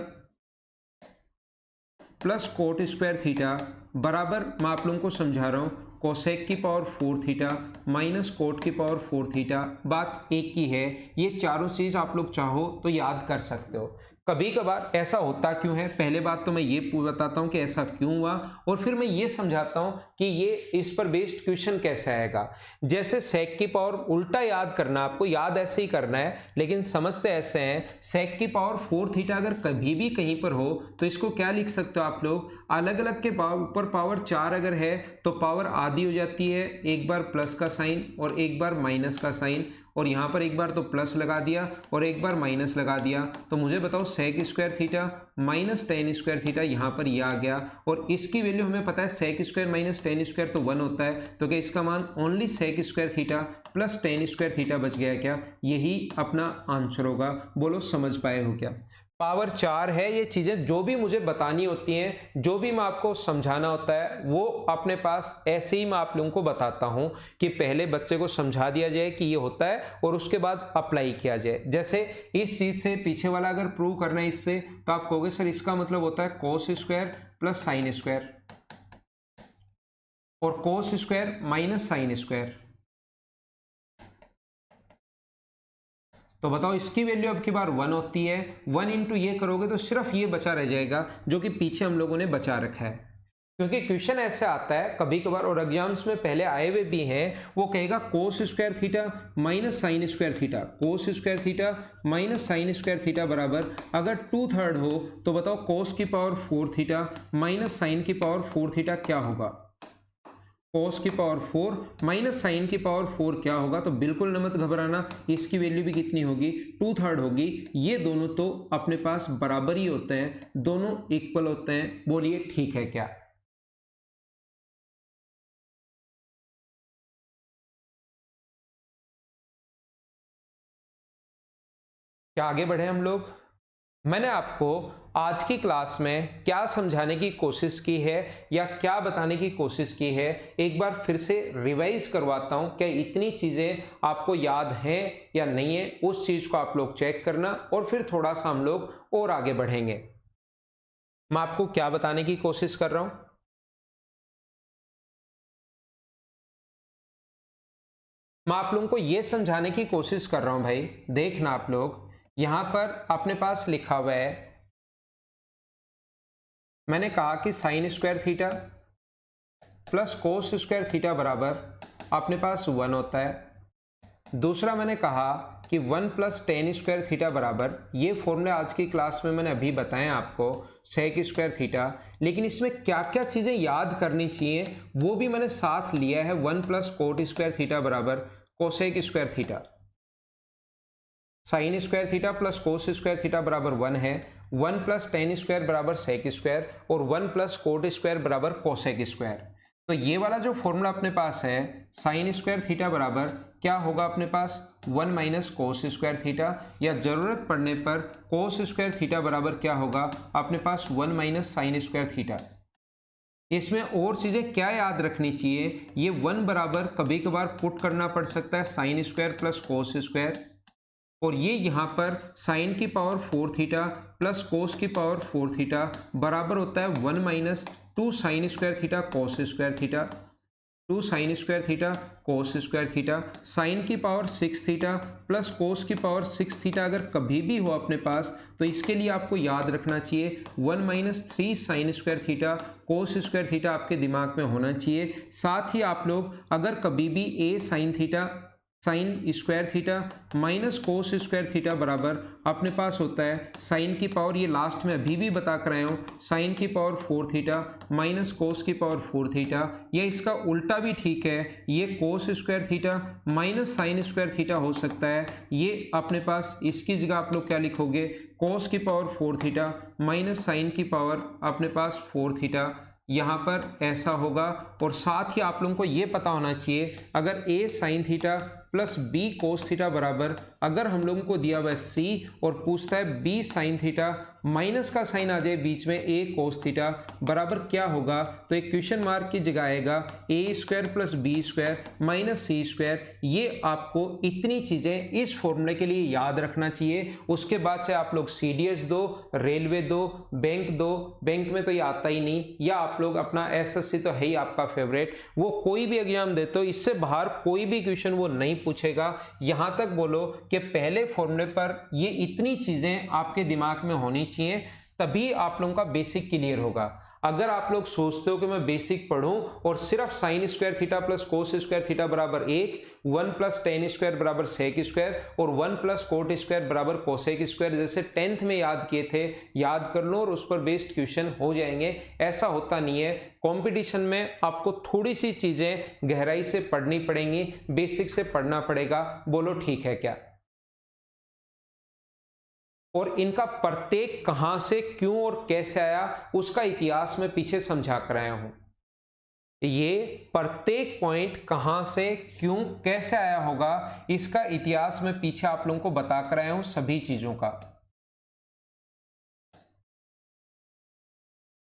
plus coat square theta बराबर मैं आप लोगों को समझा रहा हूँ कोसेक की पावर 4 थीटा माइनस कोट की पावर 4 थीटा, बात एक ही है। ये चारों चीज़ आप लोग चाहो तो याद कर सकते हो। कभी कभार ऐसा होता क्यों है, पहले बात तो मैं ये बताता हूँ कि ऐसा क्यों हुआ, और फिर मैं ये समझाता हूँ कि ये इस पर बेस्ड क्वेश्चन कैसे आएगा। जैसे सेक की पावर उल्टा याद करना, आपको याद ऐसे ही करना है लेकिन समझते ऐसे हैं, सेक की पावर 4 थीटा अगर कभी भी कहीं पर हो तो इसको क्या लिख सकते हो आप लोग, अलग अलग के ऊपर पावर 4 अगर है तो पावर आधी हो जाती है, एक बार प्लस का साइन और एक बार माइनस का साइन, और यहाँ पर एक बार तो प्लस लगा दिया और एक बार माइनस लगा दिया। तो मुझे बताओ sec square theta minus tan square theta यहाँ पर ये आ गया, और इसकी वैल्यू हमें पता है sec square minus tan square तो 1 होता है, तो क्या इसका मान only sec square theta plus tan square theta बच गया क्या? यही अपना आंसर होगा। बोलो समझ पाए हो क्या? पावर 4 है, ये चीजें जो भी मुझे बतानी होती हैं, जो भी मैं आपको समझाना होता है वो अपने पास ऐसे ही मैं आप लोगों को बताता हूं कि पहले बच्चे को समझा दिया जाए कि ये होता है और उसके बाद अप्लाई किया जाए। जैसे इस चीज से पीछे वाला अगर प्रूव करना है इससे, तो आप कहोगे सर इसका मतलब होता है cos square plus sine square और cos square minus sine square. तो बताओ इसकी वैल्यू अब की बार 1 होती है, 1 इंटू ये करोगे तो सिर्फ ये बचा रह जाएगा जो कि पीछे हम लोगों ने बचा रखा है। क्योंकि क्वेश्चन ऐसे आता है कभी कभार और एग्जाम्स में पहले आए हुए भी हैं, वो कहेगा कोस square theta minus sine square theta, cos square theta minus sine square theta बराबर अगर 2/3 हो तो बताओ कोस की पावर 4 थीटा माइनस साइन की पावर 4 थीटा क्या होगा। कॉस की पावर 4 माइनस साइन की पावर 4 क्या होगा। तो बिल्कुल न मत घबराना, इसकी वैल्यू भी कितनी होगी 2/3 होगी। ये दोनों तो अपने पास बराबर ही होते हैं, दोनों इक्वल होते हैं। बोलिए ठीक है क्या। क्या आगे बढ़े हम लोग। मैंने आपको आज की क्लास में क्या समझाने की कोशिश की है या क्या बताने की कोशिश की है, एक बार फिर से रिवाइज करवाता हूं। क्या इतनी चीजें आपको याद हैं या नहीं है, उस चीज को आप लोग चेक करना और फिर थोड़ा सा हम लोग और आगे बढ़ेंगे। मैं आपको क्या बताने की कोशिश कर रहा हूं, मैं आप लोगों को यह समझाने की कोशिश कर रहा हूं भाई। देखना आप लोग यहां पर अपने पास लिखा हुआ है, मैंने कहा कि sign square theta plus cos square theta बराबर अपने पास 1 होता है। दूसरा मैंने कहा कि 1 प्लस टेन स्क्वायर थीटा बराबर, ये फॉर्मूले आज की क्लास में मैंने अभी बताए आपको, सेक स्क्वायर थीटा। लेकिन इसमें क्या क्या चीज़ें याद करनी चाहिए वो भी मैंने साथ लिया है। 1 प्लस कोट स्क्वायर थीटा बराबर cosec square theta, sine square theta plus cos square theta बराबर 1 है। 1 प्लस टेन स्क्वायर बराबर सेक स्क्वायर और 1 प्लस कोट स्क्वायर बराबर कोसेक स्क्वायर। तो ये वाला जो फॉर्मूला अपने पास है, साइन स्क्वायर थीटा बराबर क्या होगा अपने पास 1 माइनस कोस स्क्वायर थीटा, या जरूरत पड़ने पर कोस स्क्वायर थीटा बराबर क्या होगा अपने पास 1 माइनस साइन स्क्वायर थीटा। इसमें और चीजें क्या याद रखनी चाहिए, ये 1 बराबर कभी कभार पुट करना पड़ सकता है sine square plus cos square, और ये यहाँ पर साइन की पावर 4 थीटा प्लस कोस की पावर 4 थीटा बराबर होता है 1 minus 2 sine square theta cos square theta, 2 sine square theta cos square theta. Sine की पावर 6 थीटा प्लस कोस की पावर 6 थीटा अगर कभी भी हो अपने पास, तो इसके लिए आपको याद रखना चाहिए 1 minus 3 sign square theta cos square theta आपके दिमाग में होना चाहिए। साथ ही आप लोग अगर कभी भी A sine theta sine square theta minus cos square theta बराबर अपने पास होता है साइन की पावर, ये लास्ट में अभी भी बता कर आया हूँ, साइन की पावर 4 थीटा माइनस कोस की पावर 4 थीटा, या इसका उल्टा भी ठीक है, ये कोस square theta minus sine square theta हो सकता है। ये अपने पास इसकी जगह आप लोग क्या लिखोगे, कोस की पावर 4 थीटा माइनस साइन की पावर अपने पास 4 थीटा, यहाँ पर ऐसा होगा। और साथ ही आप लोगों को ये पता होना चाहिए, अगर A sine theta plus B cos theta बराबर, अगर हम लोगों को दिया हुआ है सी और पूछता है बी साइन थीटा, माइनस का साइन आ जाए बीच में ए कोस थीटा बराबर क्या होगा, तो एक क्वेश्चन मार्क की जगह आएगा A square plus B square minus C square. ये आपको इतनी चीजें इस फॉर्मूले के लिए याद रखना चाहिए। उसके बाद चाहे आप लोग सीडीएस दो, रेलवे दो, बैंक में तो ये आता ही नहीं, या आप लोग अपना एसएससी तो है ही आपका फेवरेट, वो कोई भी एग्जाम देते हो, इससे बाहर कोई भी क्वेश्चन वो नहीं पूछेगा। यहां तक बोलो कि पहले फॉर्मूले पर ये इतनी चीजें आपके दिमाग में होनी चाहिए, तभी आप लोगों का बेसिक क्लियर होगा। अगर आप लोग सोचते हो कि मैं बेसिक पढ़ूं और सिर्फ sign square theta plus cos square theta बराबर 1, 1 प्लस टेन स्क्वायर बराबर सेक स्क्वायर और 1 प्लस कोट स्क्वायर बराबर कोसेक स्क्वायर जैसे 10th में याद किए थे, याद कर लो और उस पर बेस्ड क्वेश्चन हो जाएंगे, ऐसा होता नहीं है। कंपटीशन में आपको थोड़ी सी चीजें गहराई से पढ़नी पड़ेंगी, बेसिक से पढ़ना पड़ेगा। बोलो ठीक है क्या। और इनका प्रत्येक कहां से क्यों और कैसे आया उसका इतिहास मैं पीछे समझा कर आया हूं। ये प्रत्येक पॉइंट कहां से क्यों कैसे आया होगा, इसका इतिहास मैं पीछे आप लोगों को बता कर आया हूं सभी चीजों का।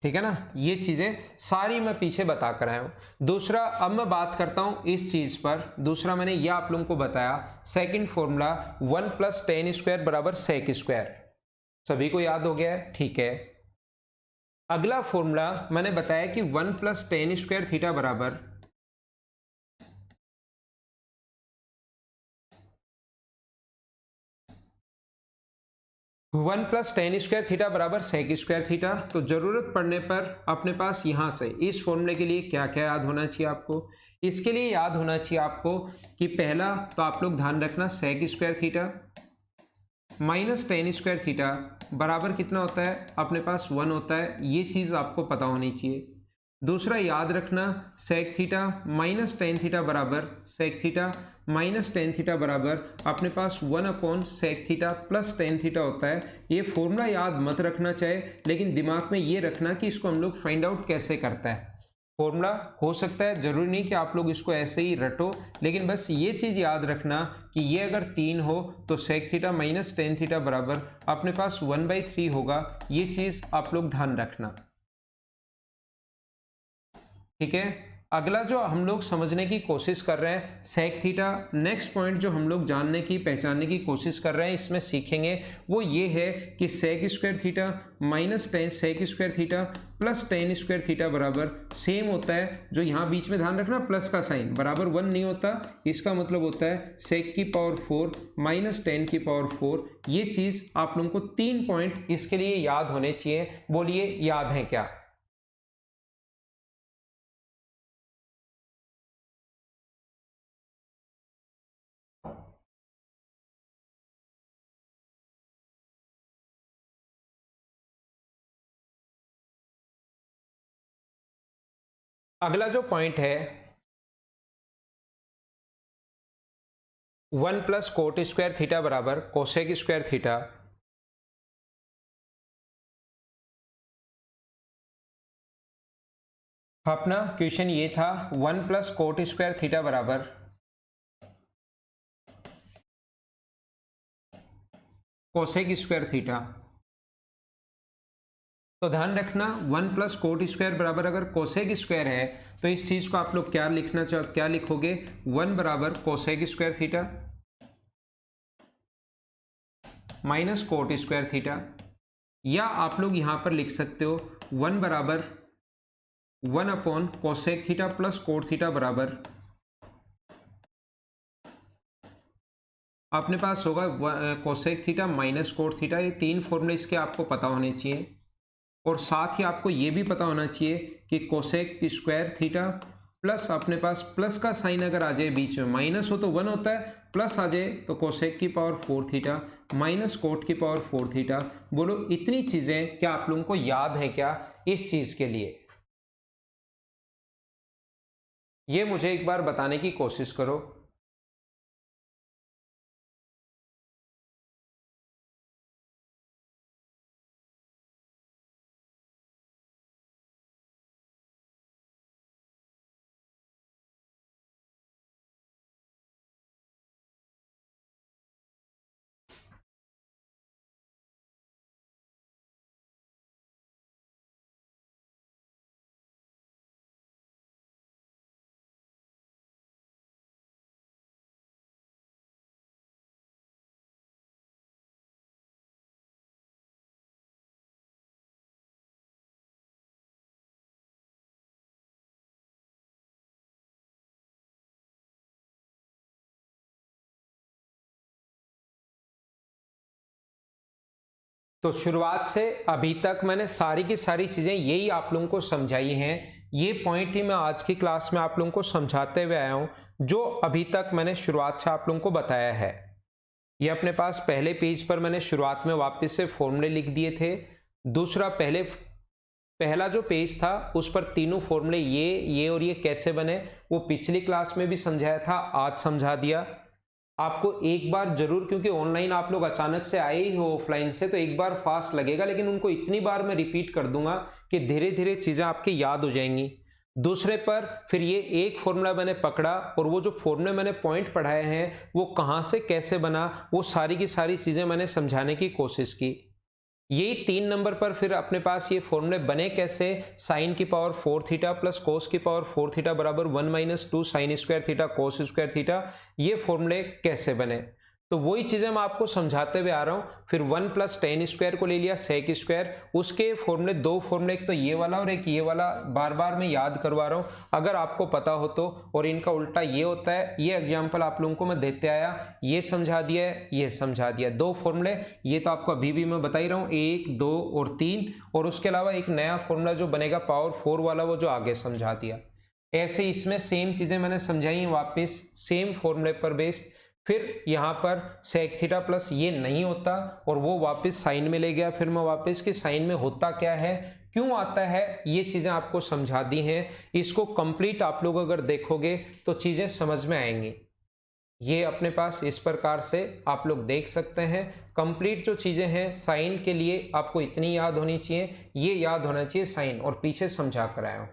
ठीक है ना, ये चीजें सारी मैं पीछे बता कर आया हूं। दूसरा अब मैं बात करता हूं इस चीज पर, दूसरा मैंने यह आप लोगों को बताया second formula 1 plus tan square बराबर सेक स्क्वायर, सभी को याद हो गया है, ठीक है। अगला फॉर्मूला मैंने बताया कि 1 प्लस टेन स्क्वायर थीटा बराबर 1 प्लस टेन स्क्वायर थीटा बराबर सेक स्क्वायर थीटा। तो जरूरत पड़ने पर अपने पास यहाँ से इस फॉर्मूले के लिए क्या क्या याद होना चाहिए आपको, इसके लिए याद होना चाहिए आपको कि पहला तो आप लोग ध्यान रखना sec square theta minus tan square theta बराबर कितना होता है, अपने पास 1 होता है, ये चीज़ आपको पता होनी चाहिए। दूसरा याद रखना sec theta minus tan theta बराबर sec theta minus tan theta बराबर अपने पास 1 upon sec theta plus tan theta होता है। ये फॉर्मूला याद मत रखना चाहे, लेकिन दिमाग में ये रखना कि इसको हम लोग फाइंड आउट कैसे करता है। फॉर्मूला हो सकता है, जरूरी नहीं कि आप लोग इसको ऐसे ही रटो, लेकिन बस ये चीज़ याद रखना कि ये अगर 3 हो तो sec theta minus tan theta बराबर अपने पास 1/3 होगा। ये चीज़ आप लोग ध्यान रखना, ठीक है। अगला जो हम लोग समझने की कोशिश कर रहे हैं सेक थीटा, नेक्स्ट पॉइंट जो हम लोग जानने की पहचानने की कोशिश कर रहे हैं इसमें सीखेंगे वो ये है कि sec square theta minus tan sec square theta plus tan square theta बराबर सेम होता है। जो यहाँ बीच में ध्यान रखना प्लस का साइन बराबर 1 नहीं होता, इसका मतलब होता है सेक की पावर 4 माइनस टेन की पावर 4। ये चीज़ आप लोगों को 3 पॉइंट इसके लिए याद होने चाहिए। बोलिए याद है क्या? अगला जो पॉइंट है 1 प्लस कोट स्क्वायर थीटा बराबर कोसेक स्क्वायर थीटा। अपना क्वेश्चन ये था 1 प्लस कोट स्क्वायर थीटा बराबर कोसेक स्क्वायर थीटा। तो ध्यान रखना 1 प्लस कोट स्क्वायर बराबर अगर कोसेक स्क्वायर है तो इस चीज को आप लोग क्या लिखोगे, 1 बराबर cosec square theta minus cot square theta, या आप लोग यहां पर लिख सकते हो 1 बराबर 1 upon cosec theta plus cot theta बराबर अपने पास होगा cosec theta minus cot theta. ये 3 फॉर्मूले इसके आपको पता होने चाहिए, और साथ ही आपको ये भी पता होना चाहिए कि कोसेक स्क्वायर थीटा प्लस अपने पास प्लस का साइन अगर आ जाए बीच में, माइनस हो तो 1 होता है, प्लस आ जाए तो कोसेक की पावर 4 थीटा माइनस कोट की पावर 4 थीटा। बोलो इतनी चीजें क्या आप लोगों को याद है क्या इस चीज के लिए? ये मुझे एक बार बताने की कोशिश करो। तो शुरुआत से अभी तक मैंने सारी की सारी चीज़ें यही आप लोगों को समझाई हैं। ये पॉइंट ही मैं आज की क्लास में आप लोगों को समझाते हुए आया हूँ, जो अभी तक मैंने शुरुआत से आप लोगों को बताया है। ये अपने पास पहले पेज पर मैंने शुरुआत में वापस से फॉर्मूले लिख दिए थे। दूसरा पहला जो पेज था उस पर तीनों फॉर्मूले ये और ये कैसे बने वो पिछली क्लास में भी समझाया था, आज समझा दिया। आपको एक बार जरूर, क्योंकि ऑनलाइन आप लोग अचानक से आए ही हो ऑफलाइन से, तो एक बार फास्ट लगेगा, लेकिन उनको इतनी बार मैं रिपीट कर दूंगा कि धीरे धीरे चीजें आपकी याद हो जाएंगी। दूसरे पर फिर ये एक फॉर्मूला मैंने पकड़ा और वो जो फॉर्मूले मैंने पॉइंट पढ़ाए हैं वो कहाँ से कैसे बना वो सारी की सारी चीजें मैंने समझाने की कोशिश की। यही 3 नंबर पर फिर अपने पास ये फॉर्मूले बने कैसे, साइन की पावर 4 थीटा प्लस कोस की पावर 4 थीटा बराबर 1 - 2 sine square theta cos square theta, ये फॉर्मूले कैसे बने। तो वही चीज़ें मैं आपको समझाते हुए आ रहा हूँ। फिर 1 + tan स्क्वायर को ले लिया sec स्क्वायर, उसके फॉर्मूले, दो फॉर्मूले, एक तो ये वाला और एक ये वाला, बार बार मैं याद करवा रहा हूँ अगर आपको पता हो तो। और इनका उल्टा ये होता है, ये एग्जाम्पल आप लोगों को मैं देते आया, ये समझा दिया है, ये समझा दिया। दो फॉर्मूले, ये तो आपको अभी भी मैं बता ही रहा हूँ, 1, 2 और 3, और उसके अलावा एक नया फॉर्मूला जो बनेगा पावर 4 वाला, वो जो आगे समझा दिया। ऐसे इसमें सेम चीज़ें मैंने समझाई हैं वापस, सेम फॉर्मूले पर बेस्ड। फिर यहाँ पर सेक थीटा प्लस ये नहीं होता और वो वापस साइन में ले गया, फिर मैं वापस कि साइन में होता क्या है, क्यों आता है, ये चीज़ें आपको समझा दी हैं। इसको कंप्लीट आप लोग अगर देखोगे तो चीज़ें समझ में आएंगी। ये अपने पास इस प्रकार से आप लोग देख सकते हैं। कंप्लीट जो चीज़ें हैं साइन के लिए आपको इतनी याद होनी चाहिए, ये याद होना चाहिए साइन, और पीछे समझा कर आया हूँ।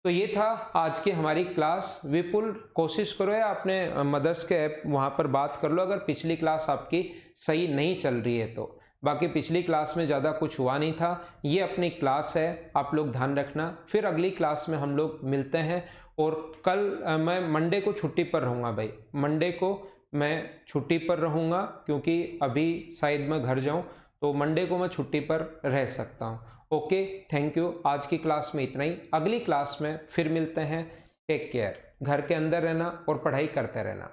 तो ये था आज की हमारी क्लास। विपुल कोशिश करो या अपने मदर्स के ऐप वहाँ पर बात कर लो अगर पिछली क्लास आपकी सही नहीं चल रही है तो। बाकी पिछली क्लास में ज़्यादा कुछ हुआ नहीं था, ये अपनी क्लास है, आप लोग ध्यान रखना। फिर अगली क्लास में हम लोग मिलते हैं। और कल मैं मंडे को छुट्टी पर रहूँगा भाई, मंडे को मैं छुट्टी पर रहूँगा क्योंकि अभी शायद मैं घर जाऊँ, तो मंडे को मैं छुट्टी पर रह सकता हूँ। Okay, thank you. आज की क्लास में इतना ही, अगली क्लास में फिर मिलते हैं। टेक केयर, घर के अंदर रहना और पढ़ाई करते रहना।